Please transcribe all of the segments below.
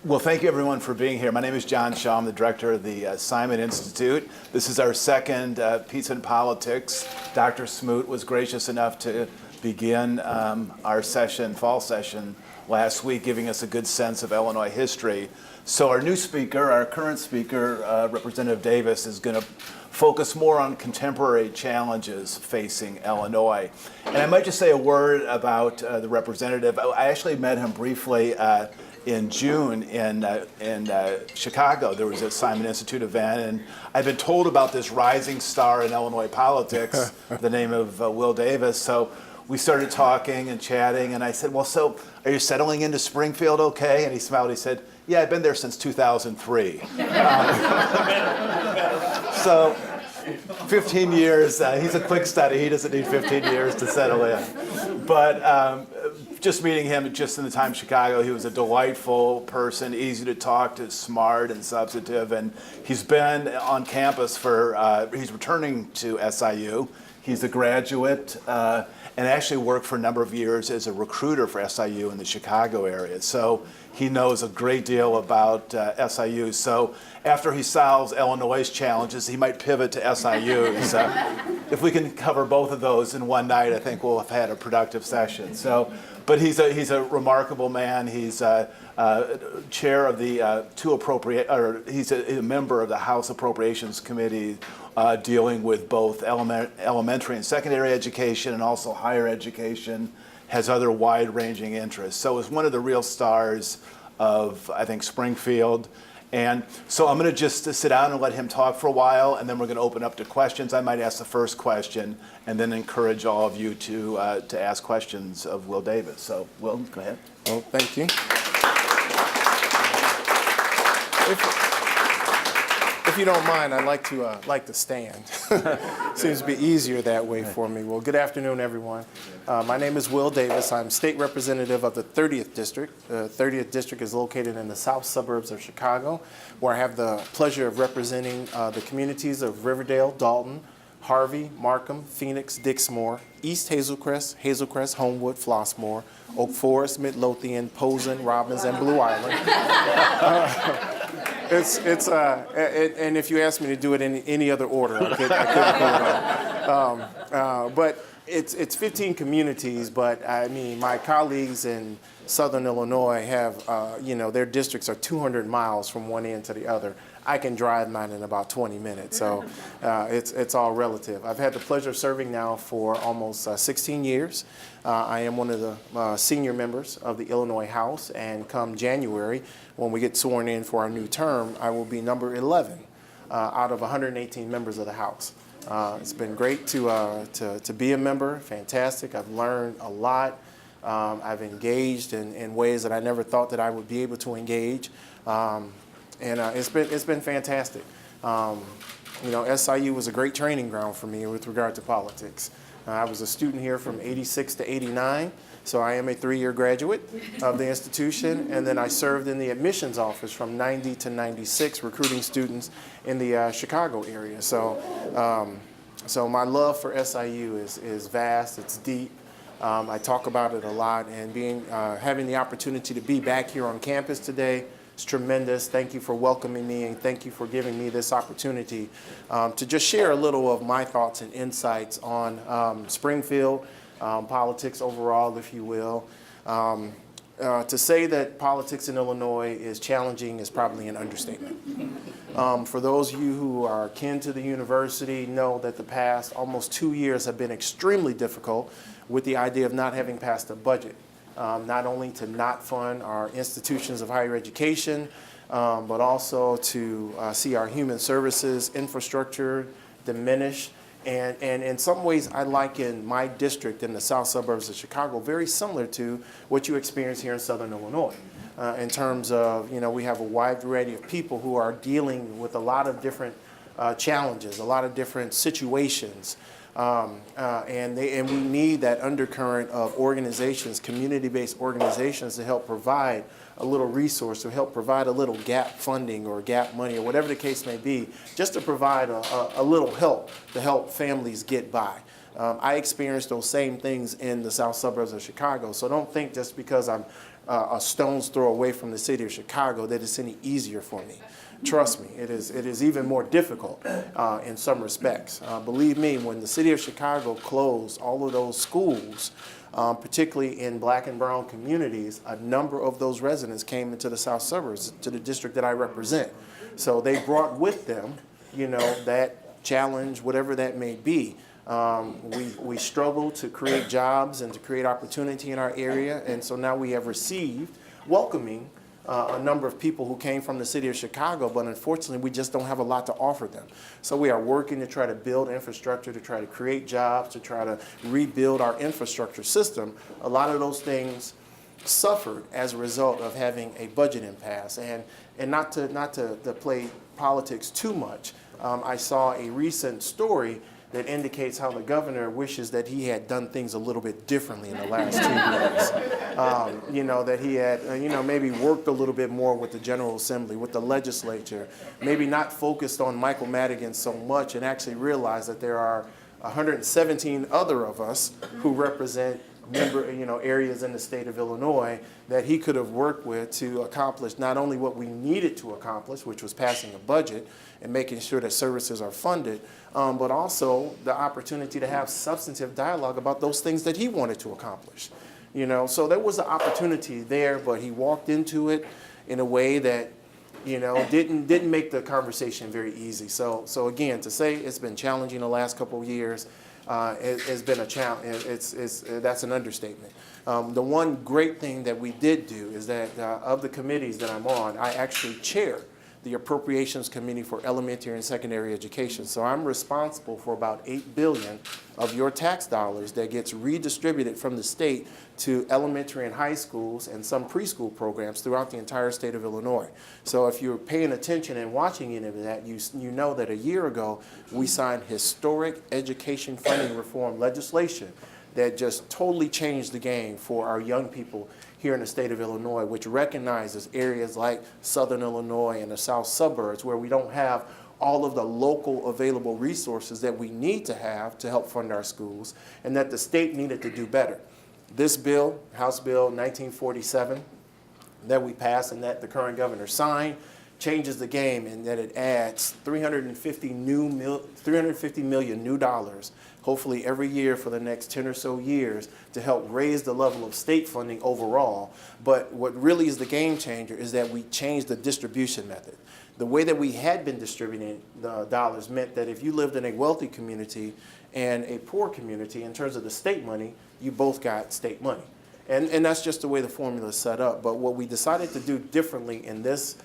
Well, thank you everyone for being here. My name is John Shaw. I'm the director of the Simon Institute. This is our second Pizza and Politics. Dr. Smoot was gracious enough to begin our fall session last week, giving us a good sense of Illinois history. So our new speaker, our current speaker, Representative Davis, is going to focus more on contemporary challenges facing Illinois. And I might just say a word about the representative. I actually met him briefly in June in Chicago. There was a Simon Institute event, and I've been told about this rising star in Illinois politics, the name of Will Davis. So we started talking and chatting, and I said, well, so are you settling into Springfield okay? And he smiled, he said, yeah, I've been there since 2003. So 15 years, he's a quick study. He doesn't need 15 years to settle in. But just meeting him just in the time in Chicago, he was a delightful person, easy to talk to, smart and substantive. And he's been on campus he's returning to SIU. He's a graduate and actually worked for a number of years as a recruiter for SIU in the Chicago area. So he knows a great deal about SIU. So after he solves Illinois' challenges, he might pivot to SIU. So if we can cover both of those in one night, I think we'll have had a productive session. So, but he's a remarkable man. He's chair of the he's a member of the House Appropriations Committee, dealing with both elementary and secondary education and also higher education. Has other wide-ranging interests. So is one of the real stars of, I think, Springfield. And so I'm going to just sit down and let him talk for a while, and then we're going to open up to questions. I might ask the first question, and then encourage all of you to ask questions of Will Davis. So, Will, go ahead. Well, thank you. If you don't mind, I'd like to stand. Seems to be easier that way for me. Well, good afternoon, everyone. My name is Will Davis. I'm state representative of the 30th District. The 30th District is located in the south suburbs of Chicago, where I have the pleasure of representing the communities of Riverdale, Dalton, Harvey, Markham, Phoenix, Dixmoor, East Hazelcrest, Homewood, Flossmoor, Oak Forest, Midlothian, Posen, Robbins, and Blue Island. And if you asked me to do it in any other order, I couldn't pull it off. But it's 15 communities, but I mean, my colleagues in Southern Illinois have, their districts are 200 miles from one end to the other. I can drive mine in about 20 minutes, so it's all relative. I've had the pleasure of serving now for almost 16 years. I am one of the senior members of the Illinois House, and come January, when we get sworn in for our new term, I will be number 11 out of 118 members of the House. It's been great to be a member, fantastic. I've learned a lot. I've engaged in ways that I never thought that I would be able to engage. And it's been fantastic. SIU was a great training ground for me with regard to politics. I was a student here from '86 to '89, so I am a 3-year graduate of the institution. And then I served in the admissions office from '90 to '96, recruiting students in the Chicago area. So my love for SIU is vast. It's deep. I talk about it a lot, and having the opportunity to be back here on campus today. It's tremendous. Thank you for welcoming me, and thank you for giving me this opportunity to just share a little of my thoughts and insights on Springfield, politics overall, if you will. To say that politics in Illinois is challenging is probably an understatement. For those of you who are kin to the university, know that the past almost 2 years have been extremely difficult with the idea of not having passed a budget. Not only to not fund our institutions of higher education, but also to see our human services infrastructure diminish. And in some ways, I liken my district in the south suburbs of Chicago very similar to what you experience here in Southern Illinois. In terms of, we have a wide variety of people who are dealing with a lot of different challenges, a lot of different situations. And we need that undercurrent of organizations, community-based organizations, to help provide a little resource, to help provide a little gap funding or gap money or whatever the case may be, just to provide a little help to help families get by. I experienced those same things in the south suburbs of Chicago, so don't think just because I'm a stone's throw away from the city of Chicago that it's any easier for me. Trust me, it is even more difficult in some respects. Believe me, when the city of Chicago closed all of those schools, particularly in black and brown communities, a number of those residents came into the south suburbs, to the district that I represent. So they brought with them, that challenge, whatever that may be. We struggle to create jobs and to create opportunity in our area, and so now we have received welcoming a number of people who came from the city of Chicago, but unfortunately we just don't have a lot to offer them. So we are working to try to build infrastructure, to try to create jobs, to try to rebuild our infrastructure system. A lot of those things suffered as a result of having a budget impasse. And not to play politics too much, I saw a recent story that indicates how the governor wishes that he had done things a little bit differently in the last 2 years. That he had, maybe worked a little bit more with the General Assembly, with the legislature, maybe not focused on Michael Madigan so much, and actually realized that there are 117 other of us who represent areas in the state of Illinois that he could have worked with to accomplish not only what we needed to accomplish, which was passing a budget and making sure that services are funded, but also the opportunity to have substantive dialogue about those things that he wanted to accomplish. So there was an opportunity there, but he walked into it in a way that didn't make the conversation very easy. So again, to say it's been challenging the last couple of years, it's been a challenge. That's an understatement. The one great thing that we did do is that of the committees that I'm on, I actually chair the Appropriations Committee for Elementary and Secondary Education. So I'm responsible for about $8 billion of your tax dollars that gets redistributed from the state to elementary and high schools and some preschool programs throughout the entire state of Illinois. So if you're paying attention and watching any of that, you know that a year ago we signed historic education funding reform legislation that just totally changed the game for our young people here in the state of Illinois, which recognizes areas like Southern Illinois and the south suburbs where we don't have all of the local available resources that we need to have to help fund our schools, and that the state needed to do better. This bill, House Bill 1947, that we passed and that the current governor signed, changes the game in that it adds $350 million new dollars, hopefully every year for the next 10 or so years, to help raise the level of state funding overall. But what really is the game changer is that we changed the distribution method. The way that we had been distributing the dollars meant that if you lived in a wealthy community and a poor community, in terms of the state money, you both got state money. And that's just the way the formula is set up. But what we decided to do differently in this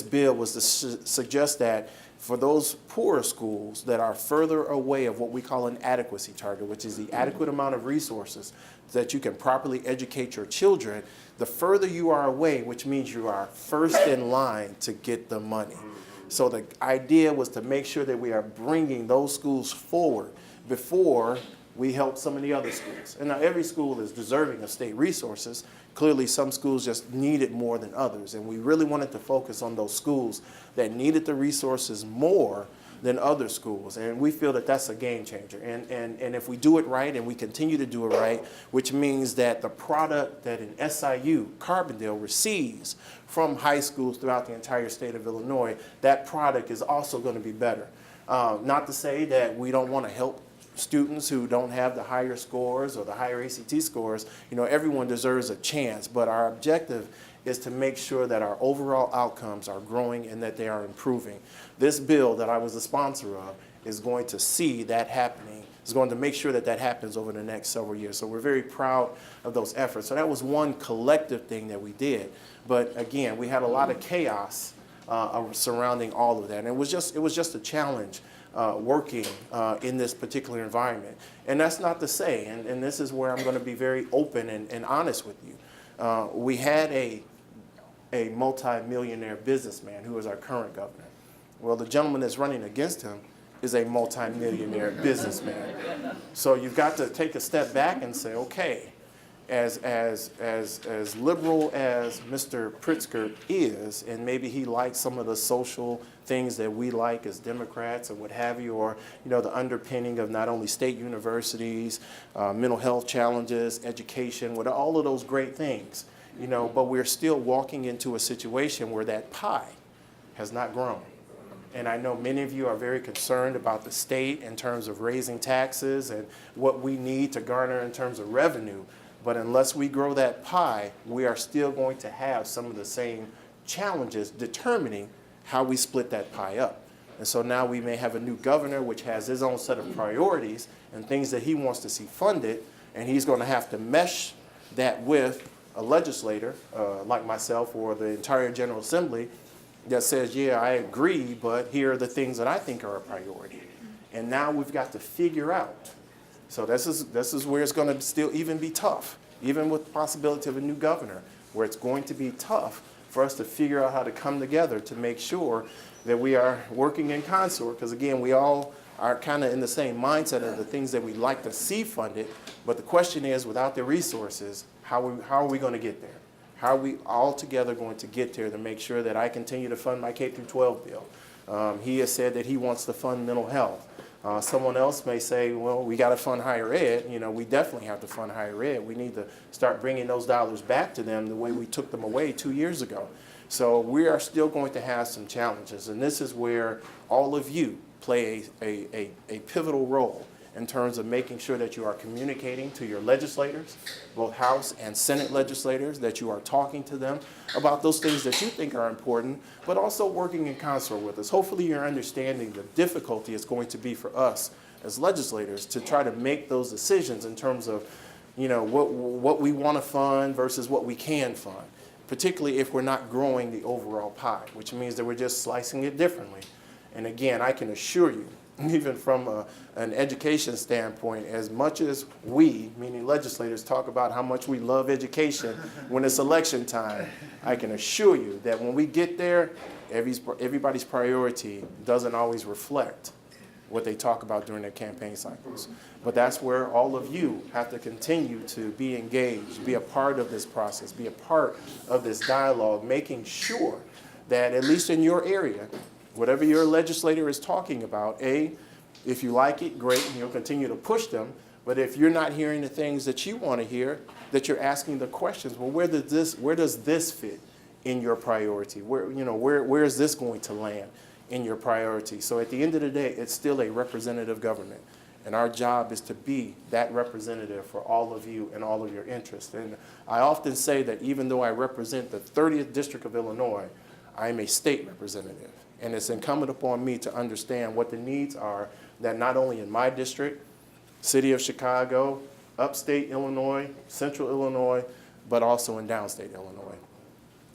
bill was to suggest that for those poorer schools that are further away of what we call an adequacy target, which is the adequate amount of resources that you can properly educate your children, the further you are away, which means you are first in line to get the money. So the idea was to make sure that we are bringing those schools forward before we help some of the other schools. And now every school is deserving of state resources. Clearly some schools just need it more than others. And we really wanted to focus on those schools that needed the resources more than other schools. And we feel that that's a game changer. And if we do it right and we continue to do it right, which means that the product that an SIU, Carbondale, receives from high schools throughout the entire state of Illinois, that product is also going to be better. Not to say that we don't want to help students who don't have the higher scores or the higher ACT scores. Everyone deserves a chance, but our objective is to make sure that our overall outcomes are growing and that they are improving. This bill that I was the sponsor of is going to see that happening. It's going to make sure that that happens over the next several years. So we're very proud of those efforts. So that was one collective thing that we did. But again, we had a lot of chaos surrounding all of that. And it was just a challenge working in this particular environment. And that's not to say, and this is where I'm going to be very open and honest with you. We had a multi-millionaire businessman who is our current governor. Well, the gentleman that's running against him is a multi-millionaire businessman. So you've got to take a step back and say, okay, as liberal as Mr. Pritzker is, and maybe he likes some of the social things that we like as Democrats or what have you, or the underpinning of not only state universities, mental health challenges, education, with all of those great things. but we're still walking into a situation where that pie has not grown. And I know many of you are very concerned about the state in terms of raising taxes and what we need to garner in terms of revenue. But unless we grow that pie, we are still going to have some of the same challenges determining how we split that pie up. And so now we may have a new governor which has his own set of priorities and things that he wants to see funded, and he's going to have to mesh that with a legislator like myself or the entire General Assembly that says, yeah, I agree, but here are the things that I think are a priority. And now we've got to figure out. So this is where it's going to still even be tough, even with the possibility of a new governor, where it's going to be tough for us to figure out how to come together to make sure that we are working in consort, because again, we all are kind of in the same mindset of the things that we'd like to see funded, but the question is, without the resources, how are we going to get there? How are we all together going to get there to make sure that I continue to fund my K-12 bill? He has said that he wants to fund mental health. Someone else may say, well, we got to fund higher ed. We definitely have to fund higher ed. We need to start bringing those dollars back to them the way we took them away 2 years ago. So we are still going to have some challenges, and this is where all of you play a pivotal role in terms of making sure that you are communicating to your legislators, both House and Senate legislators, that you are talking to them about those things that you think are important, but also working in concert with us. Hopefully you're understanding the difficulty it's going to be for us as legislators to try to make those decisions in terms of what we want to fund versus what we can fund, particularly if we're not growing the overall pie, which means that we're just slicing it differently. And again, I can assure you, even from an education standpoint, as much as we, meaning legislators, talk about how much we love education when it's election time, I can assure you that when we get there, everybody's priority doesn't always reflect what they talk about during their campaign cycles. But that's where all of you have to continue to be engaged, be a part of this process, be a part of this dialogue, making sure that at least in your area, whatever your legislator is talking about, if you like it, great, and you'll continue to push them. But if you're not hearing the things that you want to hear, that you're asking the questions, well, where does this fit in your priority? Where is this going to land in your priority? So at the end of the day, it's still a representative government. And our job is to be that representative for all of you and all of your interests. And I often say that even though I represent the 30th District of Illinois, I am a state representative. And it's incumbent upon me to understand what the needs are that not only in my district, city of Chicago, upstate Illinois, central Illinois, but also in downstate Illinois.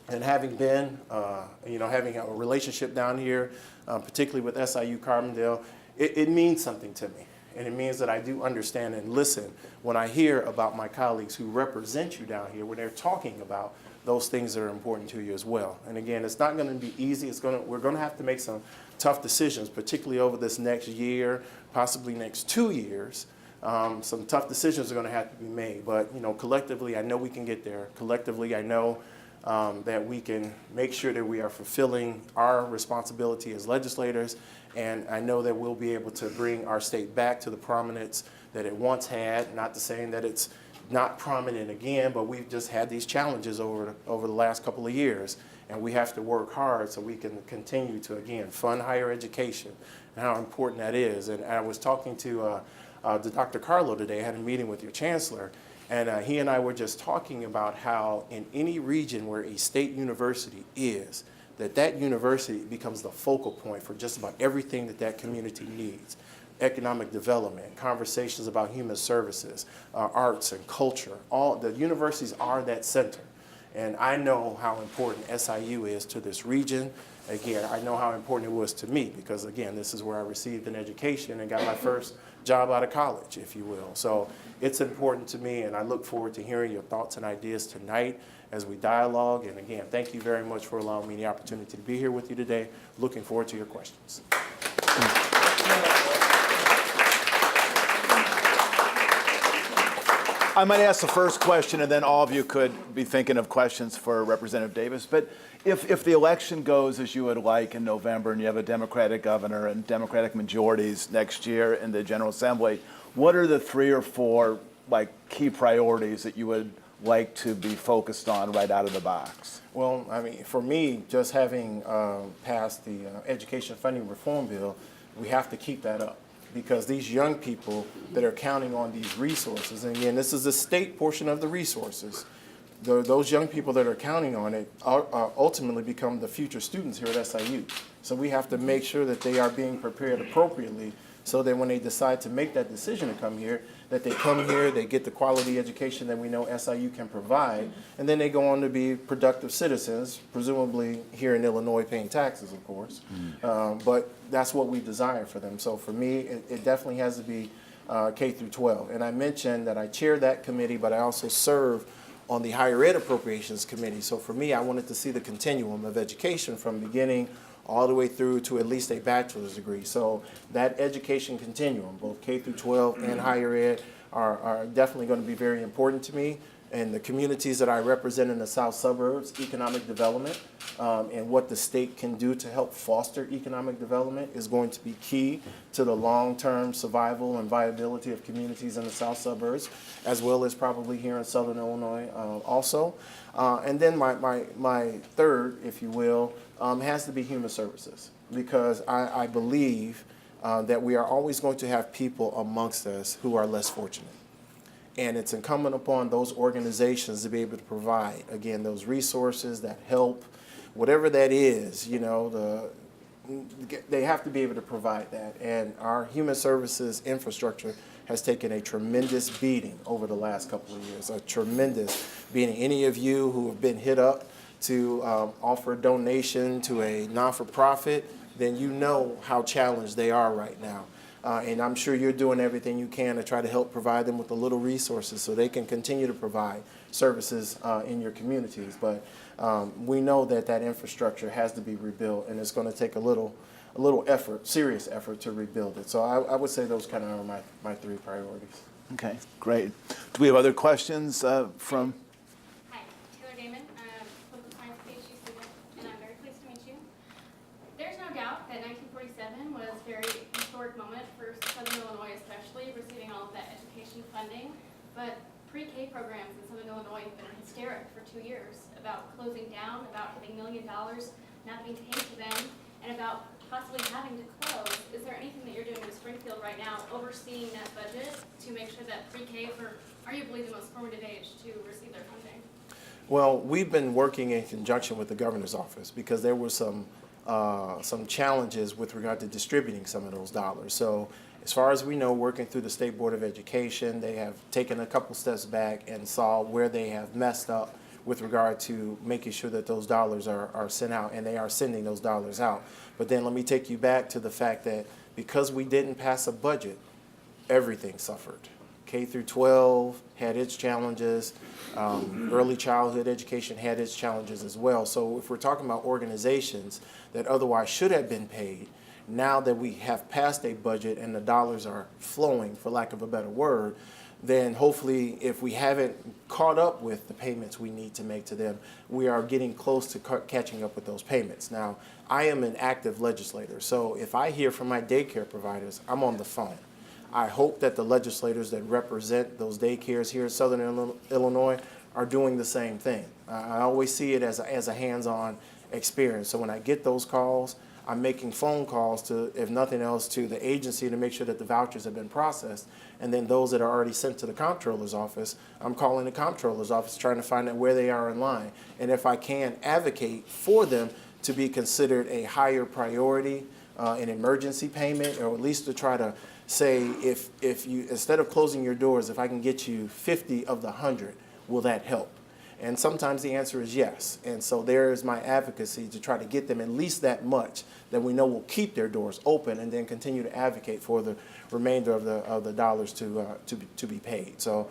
And having been, having a relationship down here, particularly with SIU Carbondale, it means something to me. And it means that I do understand and listen when I hear about my colleagues who represent you down here, when they're talking about those things that are important to you as well. And again, it's not going to be easy. We're going to have to make some tough decisions, particularly over this next year, possibly next 2 years. Some tough decisions are going to have to be made. But collectively, I know we can get there. Collectively, I know that we can make sure that we are fulfilling our responsibility as legislators. And I know that we'll be able to bring our state back to the prominence that it once had. Not to saying that it's not prominent again, but we've just had these challenges over the last couple of years. And we have to work hard so we can continue to, again, fund higher education and how important that is. And I was talking to Dr. Carlo today. I had a meeting with your chancellor. And he and I were just talking about how in any region where a state university is, that university becomes the focal point for just about everything that community needs. Economic development, conversations about human services, arts and culture. All the universities are that center. And I know how important SIU is to this region. Again, I know how important it was to me because, again, this is where I received an education and got my first job out of college, if you will. So it's important to me, and I look forward to hearing your thoughts and ideas tonight as we dialogue. And again, thank you very much for allowing me the opportunity to be here with you today. Looking forward to your questions. I might ask the first question, and then all of you could be thinking of questions for Representative Davis. But if the election goes as you would like in November, and you have a Democratic governor and Democratic majorities next year in the General Assembly, what are the 3 or 4 key priorities that you would like to be focused on right out of the box? Well, I mean, for me, just having passed the education funding reform bill, we have to keep that up because these young people that are counting on these resources, and again, this is the state portion of the resources, those young people that are counting on it ultimately become the future students here at SIU. So we have to make sure that they are being prepared appropriately so that when they decide to make that decision to come here, that they come here, they get the quality education that we know SIU can provide, and then they go on to be productive citizens, presumably here in Illinois paying taxes, of course. But that's what we desire for them. So for me, it definitely has to be K through 12. And I mentioned that I chair that committee, but I also serve on the Higher Ed Appropriations Committee. So for me, I wanted to see the continuum of education from beginning all the way through to at least a bachelor's degree. So that education continuum, both K through 12 and higher ed, are definitely going to be very important to me. And the communities that I represent in the south suburbs, economic development, and what the state can do to help foster economic development is going to be key to the long-term survival and viability of communities in the south suburbs, as well as probably here in southern Illinois also. And then my third, if you will, has to be human services, because I believe that we are always going to have people amongst us who are less fortunate. And it's incumbent upon those organizations to be able to provide, again, those resources, that help, whatever that is, you know, they have to be able to provide that. And our human services infrastructure has taken a tremendous beating over the last couple of years, a tremendous beating. Any of you who have been hit up to offer a donation to a non-for-profit, then you know how challenged they are right now. And I'm sure you're doing everything you can to try to help provide them with the little resources so they can continue to provide services in your communities. But we know that that infrastructure has to be rebuilt, and it's going to take a little effort, serious effort, to rebuild it. So I would say those kind of are my three priorities. Okay, great. Do we have other questions from? Hi, Taylor Damon, political science PhD student, and I'm very pleased to meet you. There's no doubt that 1947 was a very historic moment for Southern Illinois, especially receiving all of that education funding. But pre-K programs in Southern Illinois have been hysteric for 2 years about closing down, about having $1 million not being paid to them, and about possibly having to close. Is there anything that you're doing in Springfield right now, overseeing that budget, to make sure that pre-K, for arguably the most formative age, to receive their funding? Well, we've been working in conjunction with the governor's office because there were some challenges with regard to distributing some of those dollars. So as far as we know, working through the State Board of Education, they have taken a couple steps back and saw where they have messed up with regard to making sure that those dollars are sent out, and they are sending those dollars out. But then let me take you back to the fact that because we didn't pass a budget, everything suffered. K through 12 had its challenges. Early childhood education had its challenges as well. So if we're talking about organizations that otherwise should have been paid, now that we have passed a budget and the dollars are flowing, for lack of a better word, then hopefully if we haven't caught up with the payments we need to make to them, we are getting close to catching up with those payments. Now, I am an active legislator, so if I hear from my daycare providers, I'm on the phone. I hope that the legislators that represent those daycares here in Southern Illinois are doing the same thing. I always see it as a hands-on experience. So when I get those calls, I'm making phone calls to, if nothing else, to the agency to make sure that the vouchers have been processed. And then those that are already sent to the comptroller's office, I'm calling the comptroller's office trying to find out where they are in line. And if I can, advocate for them to be considered a higher priority, an emergency payment, or at least to try to say, if you, instead of closing your doors, if I can get you 50 of the 100, will that help? And sometimes the answer is yes. And so there is my advocacy to try to get them at least that much that we know will keep their doors open, and then continue to advocate for the remainder of the dollars to be paid. So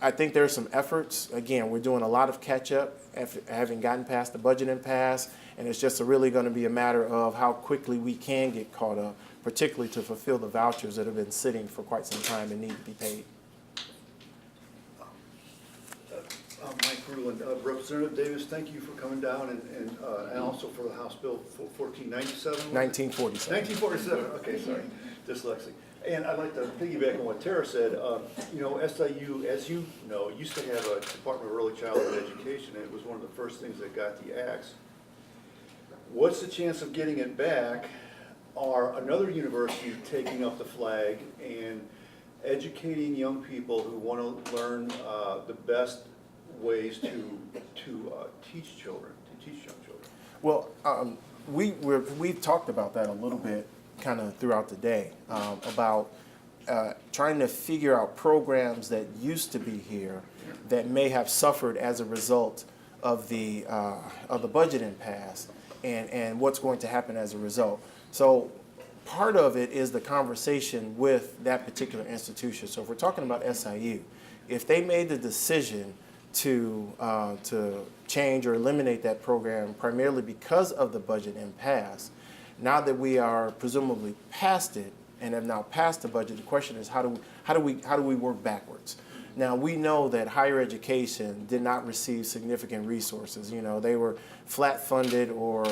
I think there are some efforts. Again, we're doing a lot of catch up, having gotten past the budget impasse, and it's just really going to be a matter of how quickly we can get caught up, particularly to fulfill the vouchers that have been sitting for quite some time and need to be paid. Mike Ruland. Representative Davis, thank you for coming down, and also for the House Bill 1497. 1947. 1947, okay, sorry, dyslexia. And I'd like to piggyback on what Tara said. You know, SIU, as you know, used to have a Department of Early Childhood Education, and it was one of the first things that got the axe. What's the chance of getting it back, or another university taking up the flag and educating young people who want to learn the best ways to teach children, to teach young children? Well, we've talked about that a little bit kind of throughout the day, about trying to figure out programs that used to be here that may have suffered as a result of the budget impasse, and what's going to happen as a result. So part of it is the conversation with that particular institution. So if we're talking about SIU, if they made the decision to change or eliminate that program primarily because of the budget impasse, now that we are presumably past it and have now passed the budget, the question is how do we work backwards? Now we know that higher education did not receive significant resources. You know, they were flat funded or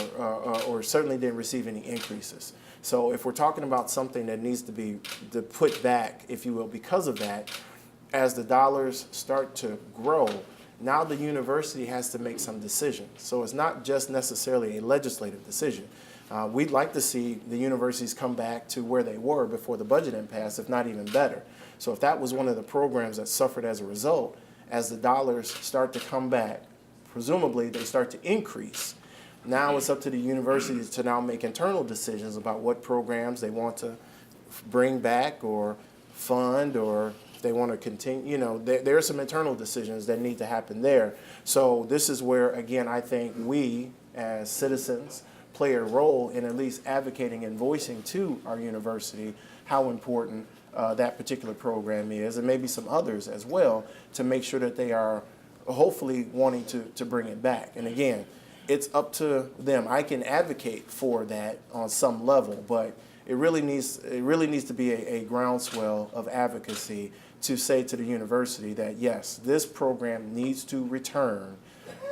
certainly didn't receive any increases. So if we're talking about something that needs to be put back, if you will, because of that, as the dollars start to grow, now the university has to make some decisions. So it's not just necessarily a legislative decision. We'd like to see the universities come back to where they were before the budget impasse, if not even better. So if that was one of the programs that suffered as a result, as the dollars start to come back, presumably they start to increase. Now it's up to the universities to now make internal decisions about what programs they want to bring back or fund, or if they want to continue. You know, there are some internal decisions that need to happen there. So this is where, again, I think we as citizens play a role in at least advocating and voicing to our university how important that particular program is, and maybe some others as well, to make sure that they are hopefully wanting to bring it back. And again, it's up to them. I can advocate for that on some level, but it really needs to be a groundswell of advocacy to say to the university that yes, this program needs to return,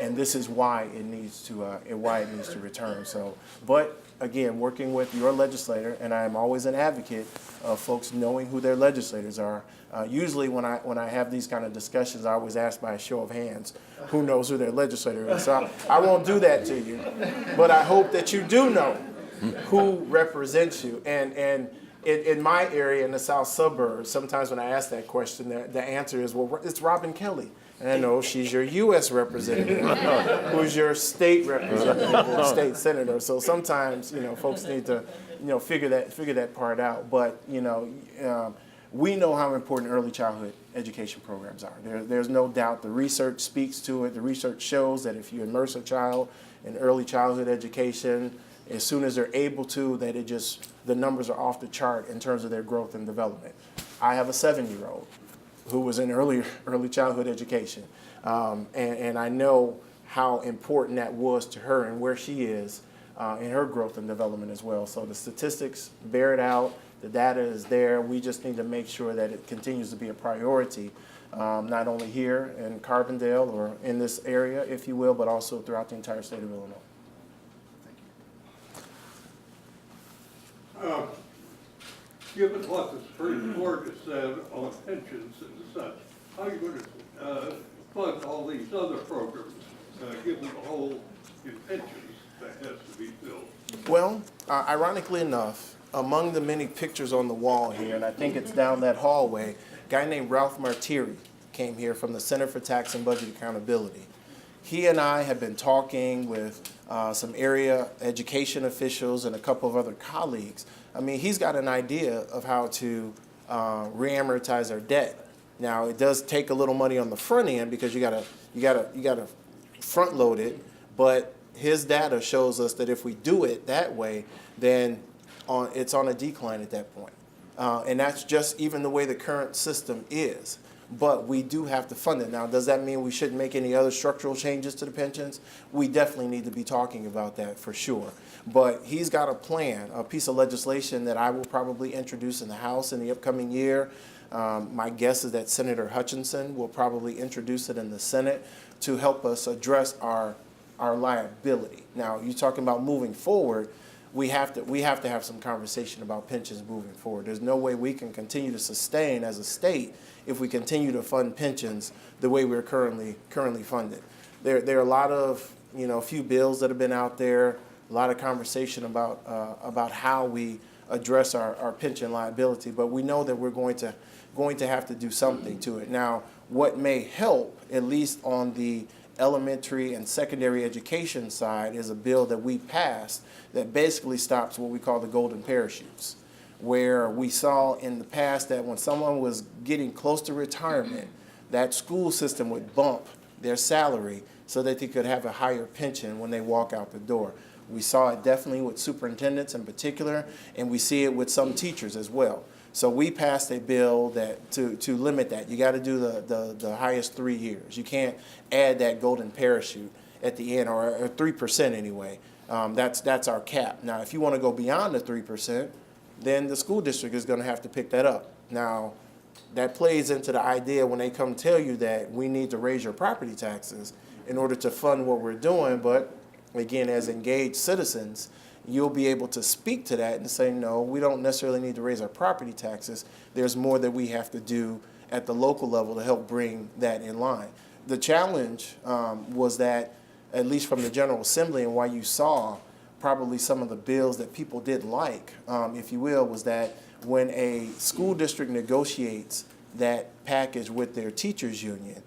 and this is why it needs to return. So, but again, working with your legislator, and I am always an advocate of folks knowing who their legislators are. Usually when I have these kind of discussions, I always ask by a show of hands who knows who their legislator is. So I won't do that to you, but I hope that you do know who represents you. And in my area, in the south suburbs, sometimes when I ask that question, the answer is, well, it's Robin Kelly. And I know she's your U.S. representative, who's your state representative, or state senator. So sometimes, you know, folks need to, you know, figure that part out. But, you know, we know how important early childhood education programs are. There's no doubt. The research speaks to it. The research shows that if you immerse a child in early childhood education, as soon as they're able to, that the numbers are off the chart in terms of their growth and development. I have a 7-year-old who was in early childhood education, and I know how important that was to her and where she is in her growth and development as well. So the statistics bear it out. The data is there. We just need to make sure that it continues to be a priority, not only here in Carbondale or in this area, if you will, but also throughout the entire state of Illinois. Given what the Supreme Court has said on pensions and such, how are you going to fund all these other programs, given the hole in pensions that has to be filled? Well, ironically enough, among the many pictures on the wall here, and I think it's down that hallway, a guy named Ralph Martiri came here from the Center for Tax and Budget Accountability. He and I have been talking with some area education officials and a couple of other colleagues. I mean, he's got an idea of how to re-amortize our debt. Now, it does take a little money on the front end because you gotta front load it, but his data shows us that if we do it that way, then it's on a decline at that point. And that's just even the way the current system is. But we do have to fund it. Now, does that mean we shouldn't make any other structural changes to the pensions? We definitely need to be talking about that for sure. But he's got a plan, a piece of legislation that I will probably introduce in the House in the upcoming year. My guess is that Senator Hutchinson will probably introduce it in the Senate to help us address our liability. Now, you're talking about moving forward. we have to have some conversation about pensions moving forward. There's no way we can continue to sustain as a state if we continue to fund pensions the way we're currently funded. There are a lot of, a few bills that have been out there, a lot of conversation about how we address our pension liability, but we know that we're going to have to do something to it. Now, what may help, at least on the elementary and secondary education side, is a bill that we passed that basically stops what we call the golden parachutes, where we saw in the past that when someone was getting close to retirement, that school system would bump their salary so that they could have a higher pension when they walk out the door. We saw it definitely with superintendents in particular, and we see it with some teachers as well. So we passed a bill that to limit that. You got to do the highest 3 years. You can't add that golden parachute at the end, or 3% anyway. That's our cap. Now, if you want to go beyond the 3%, then the school district is going to have to pick that up. Now, that plays into the idea when they come tell you that we need to raise your property taxes in order to fund what we're doing. But again, as engaged citizens, you'll be able to speak to that and say, no, we don't necessarily need to raise our property taxes. There's more that we have to do at the local level to help bring that in line. The challenge was that, at least from the General Assembly, and why you saw probably some of the bills that people did like, if you will, was that when a school district negotiates that package with their teachers union,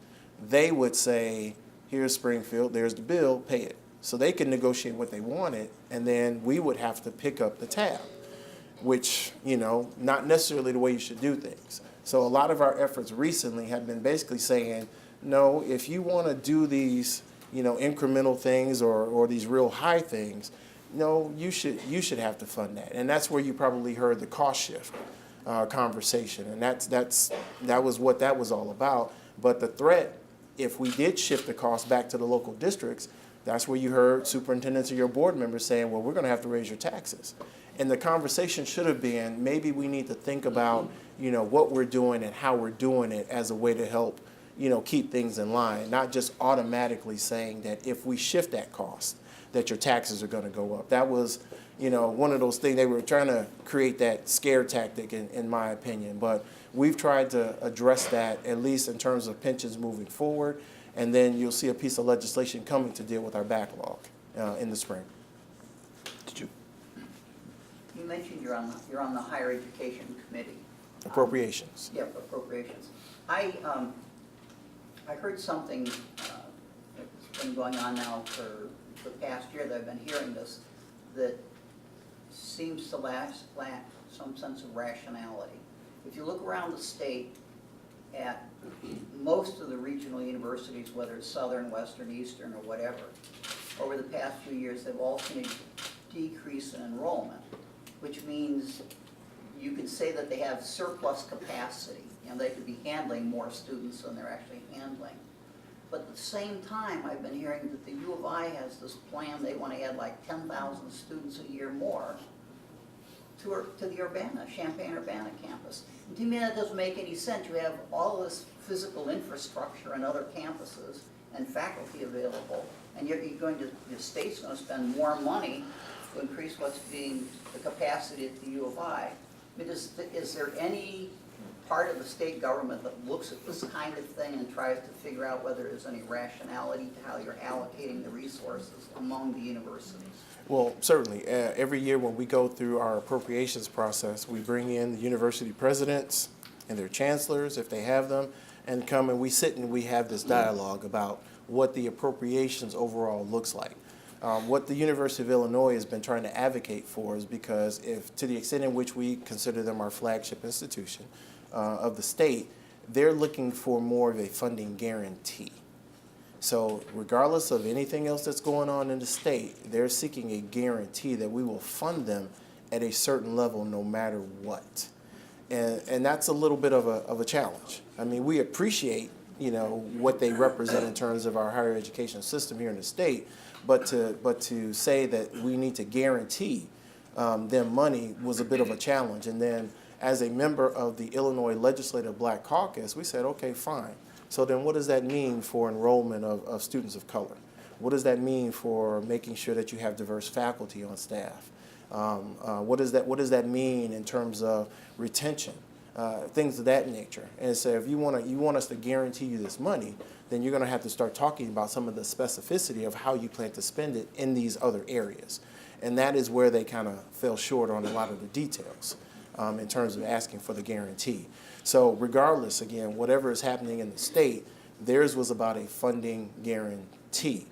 they would say, here's Springfield, there's the bill, pay it. So they could negotiate what they wanted, and then we would have to pick up the tab, which, not necessarily the way you should do things. So a lot of our efforts recently have been basically saying, no, if you want to do these, incremental things or these real high things, no, you should have to fund that. And that's where you probably heard the cost shift conversation, and that was what that was all about. But the threat, if we did shift the cost back to the local districts, that's where you heard superintendents or your board members saying, well, we're going to have to raise your taxes. And the conversation should have been, maybe we need to think about, what we're doing and how we're doing it as a way to help, keep things in line, not just automatically saying that if we shift that cost, that your taxes are going to go up. That was, one of those things, they were trying to create that scare tactic, in my opinion. But we've tried to address that, at least in terms of pensions moving forward. And then you'll see a piece of legislation coming to deal with our backlog in the spring. Did you? You mentioned you're on the higher education committee. Appropriations. Yep, appropriations. I heard something that's been going on now for the past year that I've been hearing this, that seems to lack some sense of rationality. If you look around the state at most of the regional universities, whether it's Southern, Western, Eastern, or whatever, over the past few years, they've all seen a decrease in enrollment, which means you could say that they have surplus capacity, they could be handling more students than they're actually handling. But at the same time, I've been hearing that the U of I has this plan, they want to add like 10,000 students a year more to the Urbana, Champaign-Urbana campus. And to me, that doesn't make any sense. You have all this physical infrastructure in other campuses and faculty available, and the state's going to spend more money to increase the capacity at the U of I. I mean, is there any part of the state government that looks at this kind of thing and tries to figure out whether there's any rationality to how you're allocating the resources among the universities? Well, certainly. Every year when we go through our appropriations process, we bring in the university presidents and their chancellors, if they have them, and come and we sit and we have this dialogue about what the appropriations overall looks like. What the University of Illinois has been trying to advocate for is because if, to the extent in which we consider them our flagship institution of the state, they're looking for more of a funding guarantee. So regardless of anything else that's going on in the state, they're seeking a guarantee that we will fund them at a certain level no matter what. And that's a little bit of a challenge. I mean, we appreciate, what they represent in terms of our higher education system here in the state, but to say that we need to guarantee them money was a bit of a challenge. And then as a member of the Illinois Legislative Black Caucus, we said, okay, fine. So then what does that mean for enrollment of students of color? What does that mean for making sure that you have diverse faculty on staff? What does that mean in terms of retention? Things of that nature. And so if you want us to guarantee you this money, then you're going to have to start talking about some of the specificity of how you plan to spend it in these other areas. And that is where they kind of fell short on a lot of the details in terms of asking for the guarantee. So regardless, again, whatever is happening in the state, theirs was about a funding guarantee.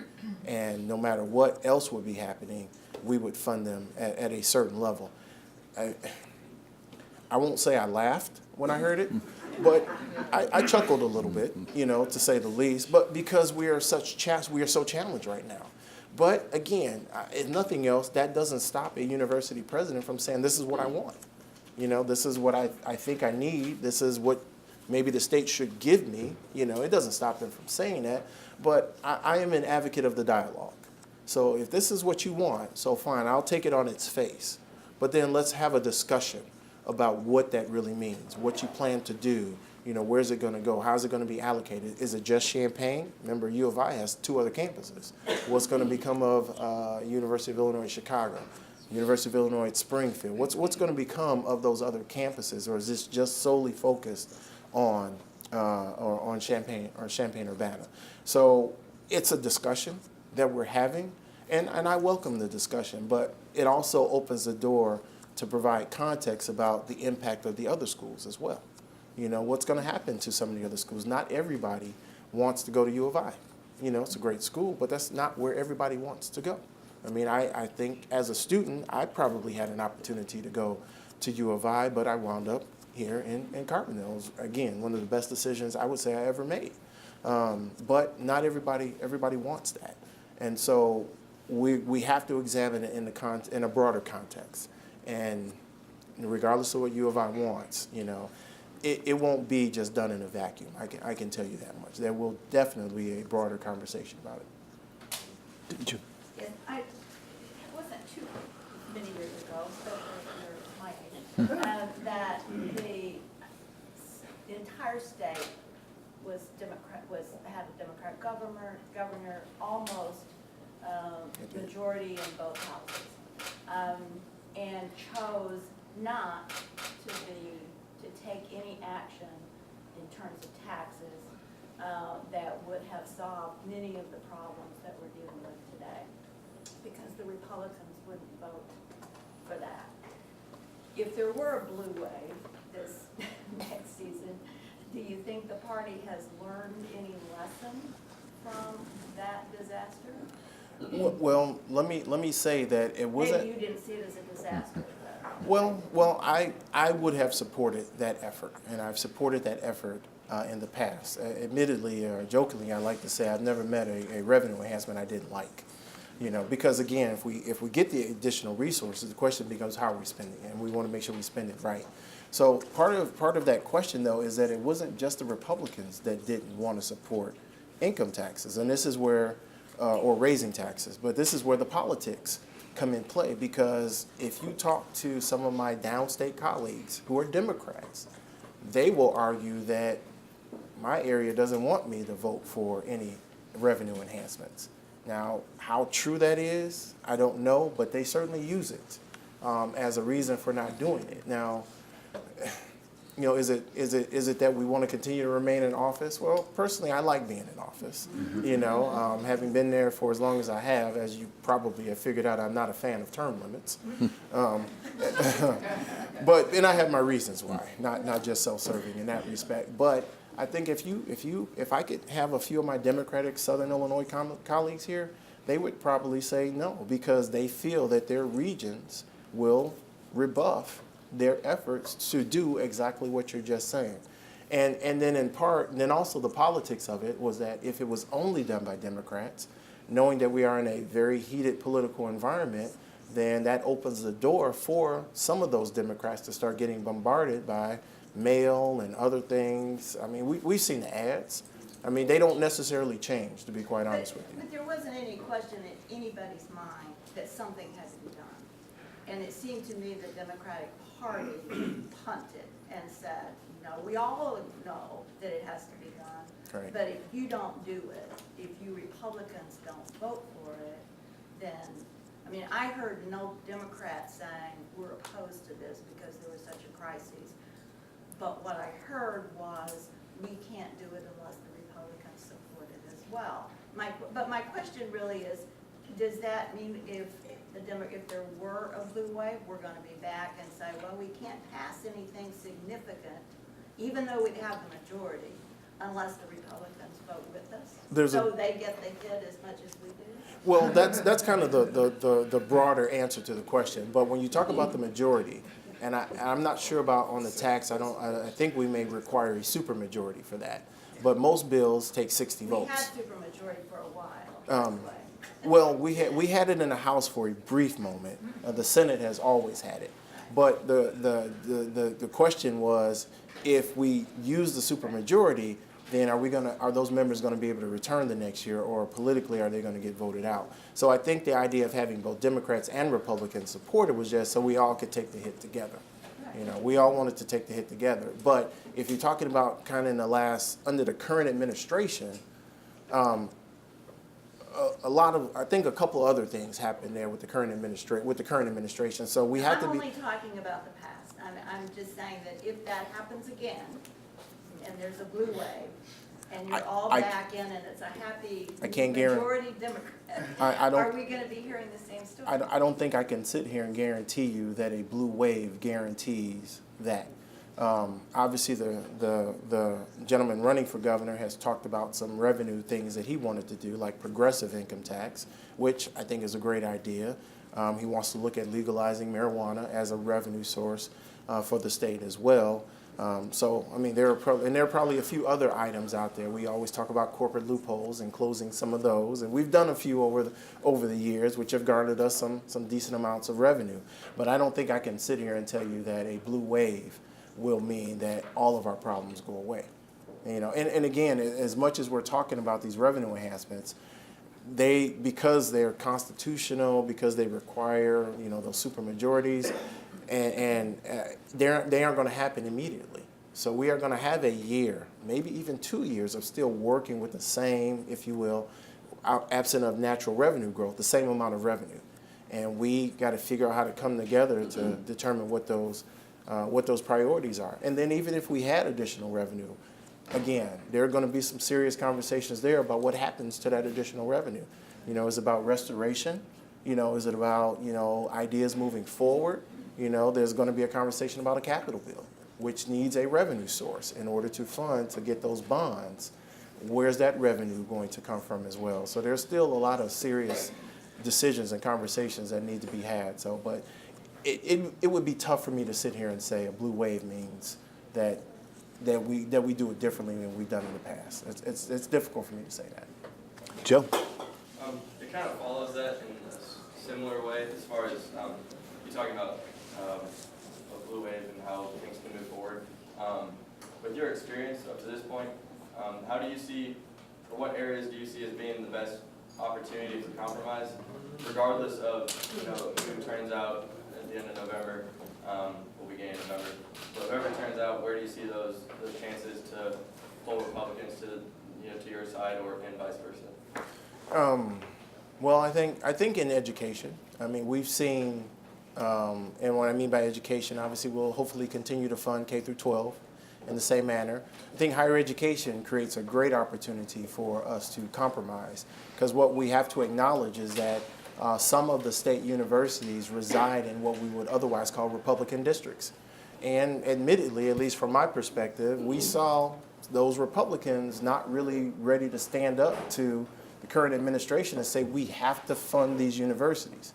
And no matter what else would be happening, we would fund them at a certain level. I won't say I laughed when I heard it, but I chuckled a little bit, to say the least. But because we are so challenged right now. But again, if nothing else, that doesn't stop a university president from saying, "This is what I want. This is what I think I need. This is what maybe the state should give me." It doesn't stop them from saying that. But I am an advocate of the dialogue. So if this is what you want, so fine, I'll take it on its face. But then let's have a discussion about what that really means, what you plan to do, where's it going to go, how's it going to be allocated? Is it just Champaign? Remember, U of I has 2 other campuses. What's going to become of University of Illinois Chicago, University of Illinois at Springfield? What's going to become of those other campuses, or is this just solely focused on Champaign or Champaign-Urbana? So it's a discussion that we're having, and I welcome the discussion, but it also opens the door to provide context about the impact of the other schools as well. What's going to happen to some of the other schools? Not everybody wants to go to U of I. It's a great school, but that's not where everybody wants to go. I mean, I think as a student, I probably had an opportunity to go to U of I, but I wound up here in Carbondale. It was, again, one of the best decisions I would say I ever made. But not everybody wants that. And so we have to examine it in a broader context. And regardless of what U of I wants, it won't be just done in a vacuum. I can tell you that much. There will definitely be a broader conversation about it. Didn't you? Yes, it wasn't too many years ago, especially my age, that the entire state had a Democrat governor, almost majority in both houses, and chose not to take any action in terms of taxes that would have solved many of the problems that we're dealing with today, because the Republicans wouldn't vote for that. If there were a blue wave this next season, do you think the party has learned any lesson from that disaster? Well, let me say that it wasn't. Maybe you didn't see it as a disaster. Well, I would have supported that effort, and I've supported that effort in the past. Admittedly, or jokingly, I like to say I've never met a revenue enhancement I didn't like. Because again, if we get the additional resources, the question becomes how are we spending it, and we want to make sure we spend it right. So part of that question, though, is that it wasn't just the Republicans that didn't want to support income taxes, and this is where, or raising taxes, but this is where the politics come in play, because if you talk to some of my downstate colleagues who are Democrats, they will argue that my area doesn't want me to vote for any revenue enhancements. Now, how true that is, I don't know, but they certainly use it as a reason for not doing it. Now, is it that we want to continue to remain in office? Well, personally, I like being in office. Having been there for as long as I have, as you probably have figured out, I'm not a fan of term limits. And I have my reasons why, not just self-serving in that respect. But I think if I could have a few of my Democratic Southern Illinois colleagues here, they would probably say no, because they feel that their regions will rebuff their efforts to do exactly what you're just saying. And then in part, and then also the politics of it was that if it was only done by Democrats, knowing that we are in a very heated political environment, then that opens the door for some of those Democrats to start getting bombarded by mail and other things. I mean, we've seen the ads. I mean, they don't necessarily change, to be quite honest with you. But there wasn't any question in anybody's mind that something had to be done. And it seemed to me the Democratic Party punted and said, no, we all know that it has to be done. Right. But if you don't do it, if you Republicans don't vote for it, then I mean, I heard no Democrats saying we're opposed to this because there was such a crisis. But what I heard was, we can't do it unless the Republicans support it as well. But my question really is, does that mean if there were a blue wave, we're gonna be back and say, well, we can't pass anything significant, even though we'd have the majority, unless the Republicans vote with us? So they get the hit as much as we do? Well, that's kind of the broader answer to the question. But when you talk about the majority, and I'm not sure about on the tax, I think we may require a supermajority for that. But most bills take 60 We votes. had supermajority for a while, anyway. Well, we had it in the House for a brief moment. The Senate has always had it. But the question was, if we use the supermajority, then are those members going to be able to return the next year, or politically are they going to get voted out? So I think the idea of having both Democrats and Republicans support it was just so we all could take the hit together. You know, we all wanted to take the hit together. But if you're talking about kind of in the under the current administration, I think a couple other things happened there with the current administration. So we have to be. I'm only talking about the past. I'm just saying that if that happens again, and there's a blue wave, and you're all back in, and it's a happy majority Democrat, are we going to be hearing the same story? I don't think I can sit here and guarantee you that a blue wave guarantees that. Obviously, the gentleman running for governor has talked about some revenue things that he wanted to do, like progressive income tax, which I think is a great idea. He wants to look at legalizing marijuana as a revenue source for the state as well. So, I mean, there are probably a few other items out there. We always talk about corporate loopholes and closing some of those, and we've done a few over the years, which have garnered us some decent amounts of revenue. But I don't think I can sit here and tell you that a blue wave will mean that all of our problems go away. You know, and again, as much as we're talking about these revenue enhancements, because they're constitutional, because they require, you know, those supermajorities, and they aren't going to happen immediately. So we are going to have a year, maybe even 2 years of still working with the same, if you will, absent of natural revenue growth, the same amount of revenue. And we got to figure out how to come together to determine what those priorities are. And then even if we had additional revenue, again, there are going to be some serious conversations there about what happens to that additional revenue. You know, is it about restoration? You know, is it about, you know, ideas moving forward? You know, there's going to be a conversation about a capital bill, which needs a revenue source in order to fund, to get those bonds. Where's that revenue going to come from as well? So there's still a lot of serious decisions and conversations that need to be had. So, but it would be tough for me to sit here and say a blue wave means that we do it differently than we've done in the past. It's difficult for me to say that. Joe? It kind of follows that in a similar way as far as you're talking about a blue wave and how things can move forward. With your experience up to this point, how do you see, or what areas do you see as being the best opportunity for compromise, regardless of, you know, who turns out at the end of November, will begin in November. So whoever turns out, where do you see those chances to pull Republicans to, you know, to your side, or and vice versa? Well, I think in education, I mean, we've seen, and what I mean by education, obviously we'll hopefully continue to fund K through 12 in the same manner. I think higher education creates a great opportunity for us to compromise, because what we have to acknowledge is that some of the state universities reside in what we would otherwise call Republican districts. And admittedly, at least from my perspective, we saw those Republicans not really ready to stand up to the current administration and say we have to fund these universities.